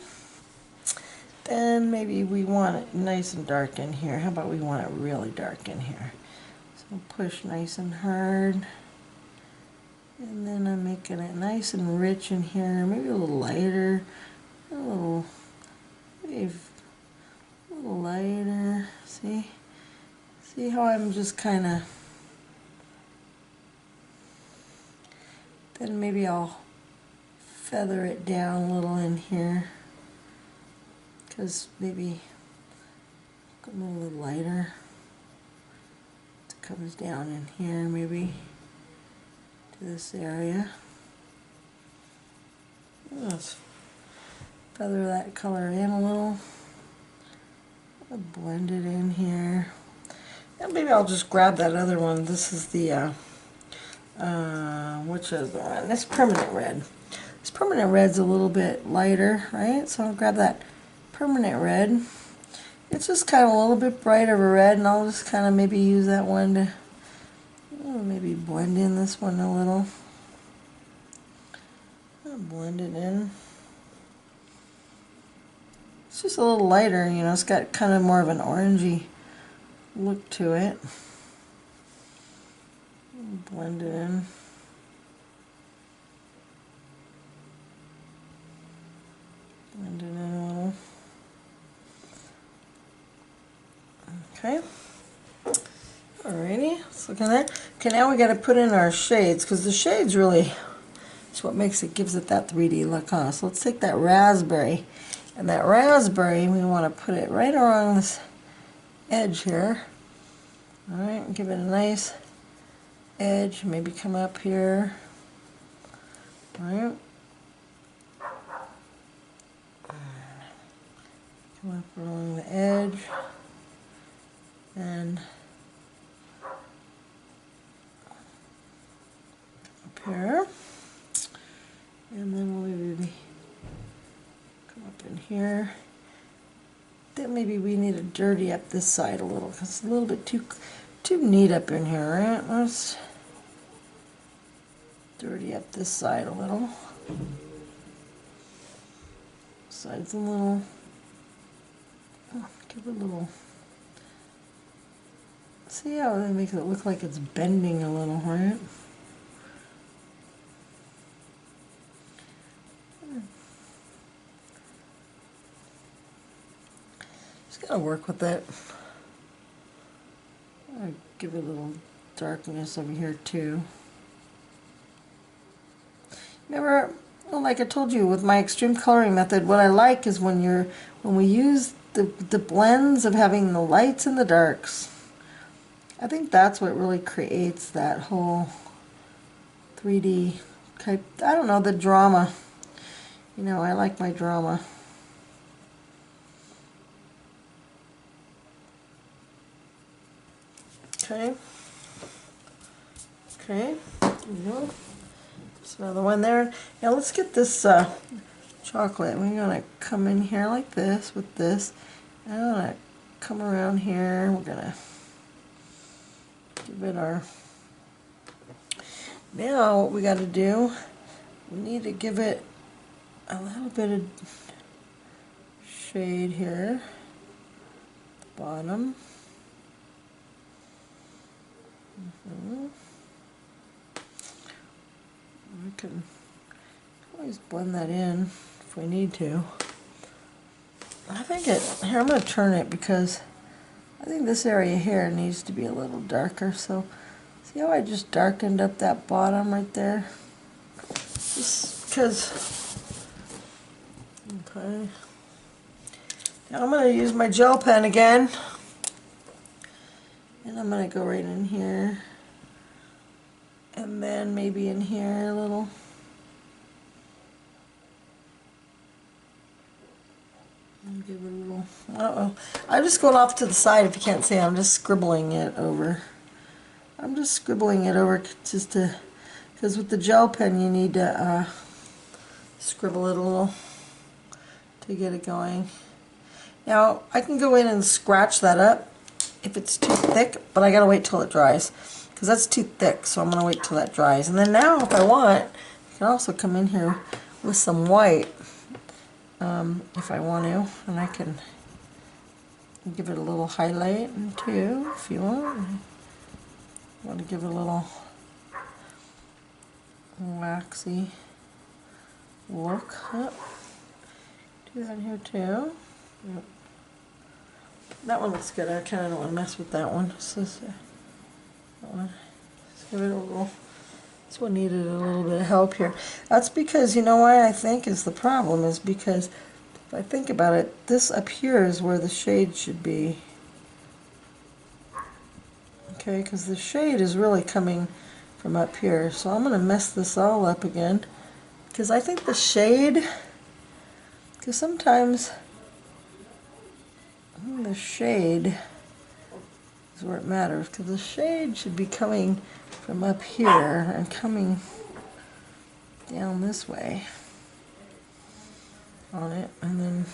Then maybe we want it nice and dark in here. How about we want it really dark in here? So push nice and hard. And then I'm making it nice and rich in here. Maybe a little lighter. Maybe a little lighter. See? See how I'm just kind of... Then maybe I'll feather it down a little in here. Because maybe a little lighter. It comes down in here maybe to this area. Let's feather that color in a little. I'll blend it in here. And maybe I'll just grab that other one. This is the which is the one? This permanent red. This permanent red's a little bit lighter, right? So I'll grab that permanent red. It's just kind of a little bit brighter of a red, and I'll just kind of maybe use that one to maybe blend in this one a little. I'll blend it in. It's just a little lighter, you know, it's got kind of more of an orangey look to it. Blend it in. Blend it in a little. Okay. Alrighty, let's look at that. Okay, now we got to put in our shades, because the shades really is what makes it, gives it that 3D look, huh? So let's take that raspberry, and that raspberry, we want to put it right along this edge here. Alright, give it a nice edge, maybe come up here. Alright. Come up along the edge. And up here, and then we'll maybe come up in here. Then maybe we need to dirty up this side a little because it's a little bit too neat up in here, right? Let's dirty up this side a little. Side's a little. Give it a little. See how they make it look like it's bending a little, right? Just gotta work with it. I give it a little darkness over here too. Remember, well, like I told you with my extreme coloring method, what I like is when we use the blends of having the lights and the darks. I think that's what really creates that whole 3D type, I don't know, the drama. You know, I like my drama. Okay. Okay, there you go. There's another one there. Now let's get this chocolate. We're going to come in here like this with this. I'm going to come around here. We're going to give it our... Now what we got to do, we need to give it a little bit of shade here at the bottom. can always blend that in if we need to. I think here I'm going to turn it because I think this area here needs to be a little darker. So see how I just darkened up that bottom right there? Just because, okay. Now I'm going to use my gel pen again. And I'm going to go right in here. And then maybe in here a little. And give it a little, uh-oh. I'm just going off to the side if you can't see. I'm just scribbling it over. I'm just scribbling it over just to, because with the gel pen you need to scribble it a little to get it going. Now I can go in and scratch that up if it's too thick, but I gotta wait till it dries because that's too thick, so I'm gonna wait till that dries. And then now if I want, I can also come in here with some white if I want to, and I can give it a little highlight too if you want. I want to give it a little waxy look. Yep. Do that here too. Yep. That one looks good. I kind of don't want to mess with that one. So, that one. Just give it a little. This one needed a little bit of help here. That's because, you know why I think is the problem is because if I think about it, this up here is where the shade should be. Okay, because the shade is really coming from up here. So I'm going to mess this all up again because I think the shade, because sometimes the shade is where it matters, because the shade should be coming from up here and coming down this way on it, and then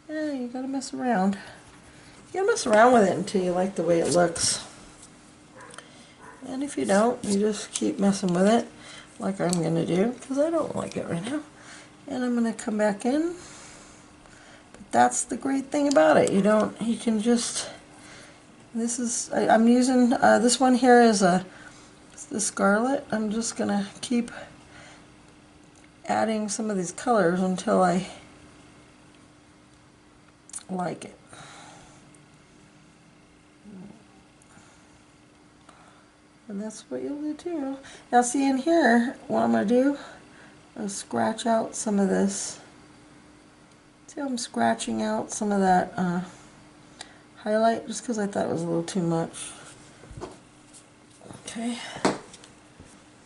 yeah, you gotta mess around. You gotta mess around with it until you like the way it looks. And if you don't, you just keep messing with it like I'm gonna do, because I don't like it right now. And I'm gonna come back in. But that's the great thing about it. You can just, this is, I'm using, this one here is the Scarlet. I'm just gonna keep adding some of these colors until I like it. And that's what you'll do too. Now see in here, what I'm going to do is scratch out some of this. See how I'm scratching out some of that highlight just because I thought it was a little too much. Okay.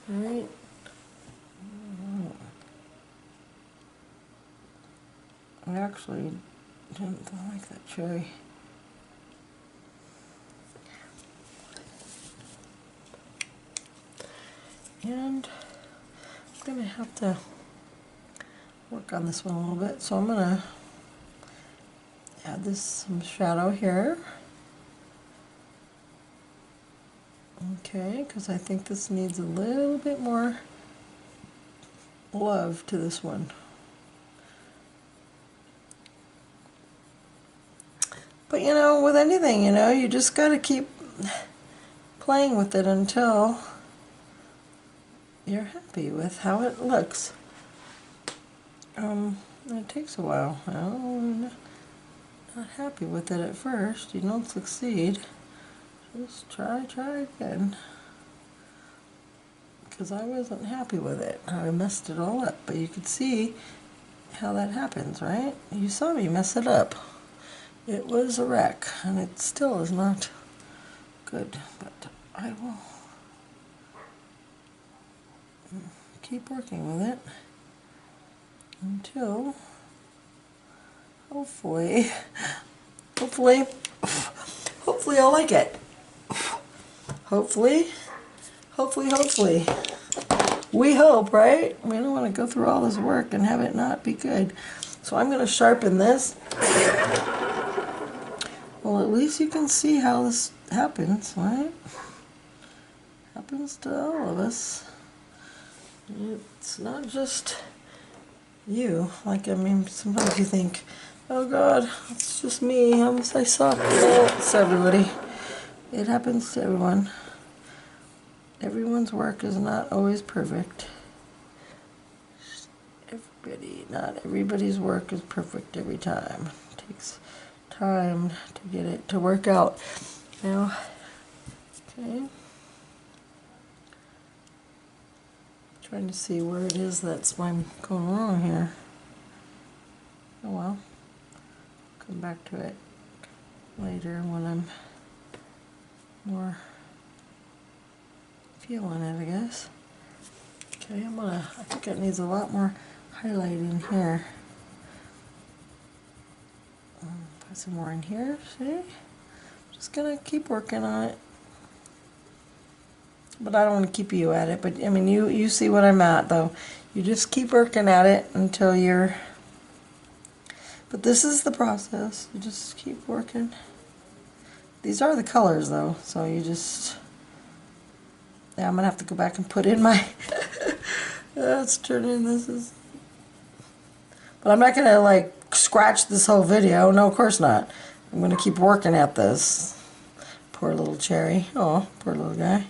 Alright. I actually didn't like that cherry. And I'm going to have to work on this one a little bit, so I'm going to add some shadow here. Okay, because I think this needs a little bit more love to this one. But you know, with anything, you know, you just got to keep playing with it until you're happy with how it looks. It takes a while. I'm not happy with it at first. You don't succeed. Just try again. Because I wasn't happy with it. I messed it all up. But you could see how that happens, right? You saw me mess it up. It was a wreck, and it still is not good. But I will keep working with it until hopefully I'll like it. Hopefully. We hope, right? We don't want to go through all this work and have it not be good. So I'm going to sharpen this. Well, at least you can see how this happens, right? Happens to all of us. It's not just you. Like, I mean, sometimes you think, oh God, it's just me. I suck. Well, it's everybody. It happens to everyone. Everyone's work is not always perfect. Not everybody's work is perfect every time. It takes time to get it to work out. Now, okay. Trying to see where it is that's why I'm going wrong here. Oh well. Come back to it later when I'm more feeling it, I guess. Okay, I think it needs a lot more highlighting here. Put some more in here, see? Just gonna keep working on it. But I don't want to keep you at it, but I mean, you see what I'm at, though. You just keep working at it until you're... But this is the process. You just keep working. These are the colors, though, so you just... Yeah, I'm gonna have to go back and put in my... Let's turn in this is... But I'm not gonna like scratch this whole video. No, of course not. I'm gonna keep working at this. Poor little cherry. Oh, poor little guy.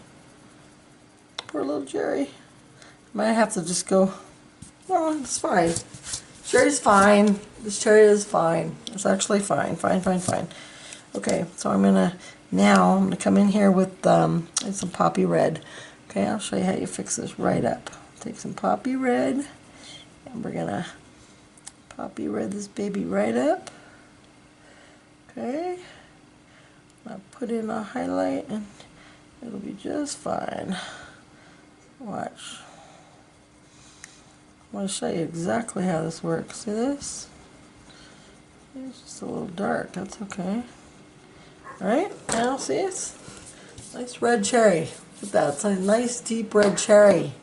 Poor little cherry. Might have to just go... Oh, it's fine. Cherry's fine. This cherry is fine. It's actually fine. Fine, fine, fine. Okay, so I'm gonna come in here with some poppy red. Okay, I'll show you how you fix this right up. Take some poppy red, and we're gonna poppy red this baby right up. Okay, I'll put in a highlight, and it'll be just fine. Watch. I want to show you exactly how this works. See this? It's just a little dark. That's okay. Alright, now see, it's nice red cherry. Look at that. It's a nice deep red cherry.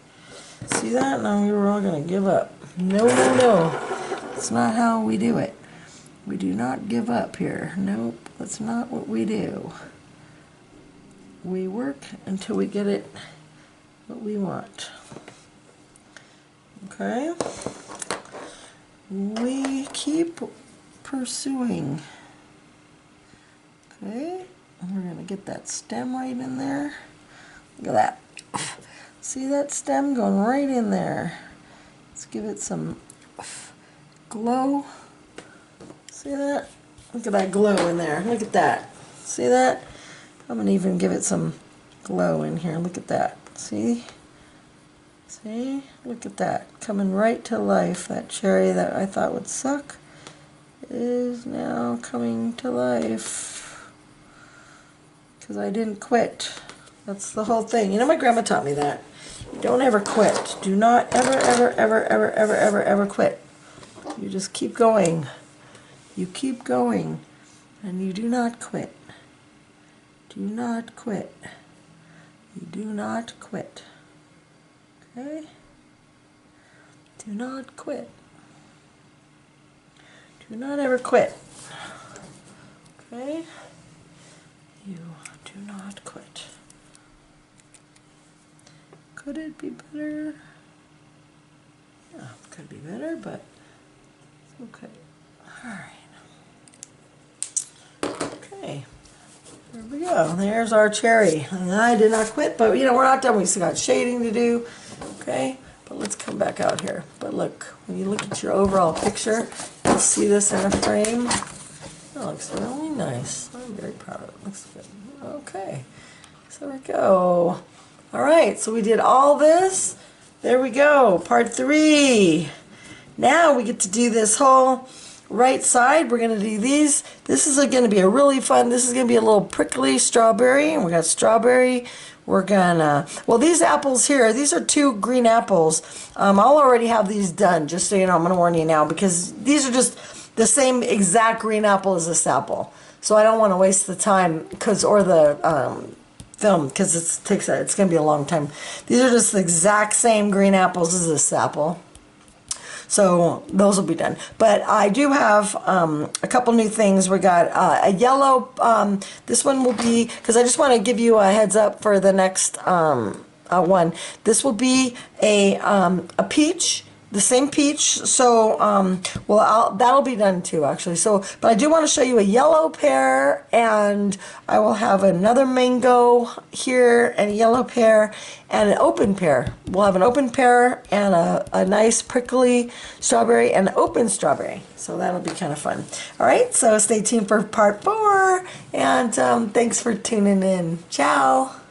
See that? Now we were all going to give up. No, no, no. That's not how we do it. We do not give up here. Nope, that's not what we do. We work until we get it what we want. Okay? We keep pursuing. Okay? And we're going to get that stem right in there. Look at that. See that stem going right in there. Let's give it some glow. See that? Look at that glow in there. Look at that. See that? I'm going to even give it some glow in here. Look at that. See? See? Look at that. Coming right to life. That cherry that I thought would suck is now coming to life. Because I didn't quit. That's the whole thing. You know, my grandma taught me that. Don't ever quit. Do not ever, ever, ever, ever, ever, ever, ever quit. You just keep going. You keep going. And you do not quit. Do not quit. You do not quit. Okay? Do not quit. Do not ever quit. Okay? You do not quit. Could it be better? Yeah, it could be better, but it's okay. Alright. Okay. There we go. There's our cherry. And I did not quit, but you know, we're not done. We still got shading to do. Okay? But let's come back out here. But look, when you look at your overall picture, you'll see this in a frame. That looks really nice. I'm very proud of it. Looks good. Okay. So there we go. Alright, so we did all this. There we go. Part 3. Now we get to do this whole right side. We're going to do these. This is going to be a really fun, this is going to be a little prickly strawberry. And we got strawberry. We're going to, well, these apples here, these are 2 green apples. I'll already have these done, just so you know. I'm going to warn you now, because these are just the same exact green apple as this apple. So I don't want to waste the time, or the film, because it's going to be a long time. These are just the exact same green apples as this apple. So those will be done. But I do have a couple new things. We got a yellow, this one will be, because I just want to give you a heads up for the next one. This will be a peach the same peach. So, well, that'll be done too, actually. So, but I do want to show you a yellow pear, and I will have another mango here, and a yellow pear, and an open pear. We'll have an open pear and a nice prickly strawberry and open strawberry. So that'll be kind of fun. All right, so stay tuned for part 4, and thanks for tuning in. Ciao.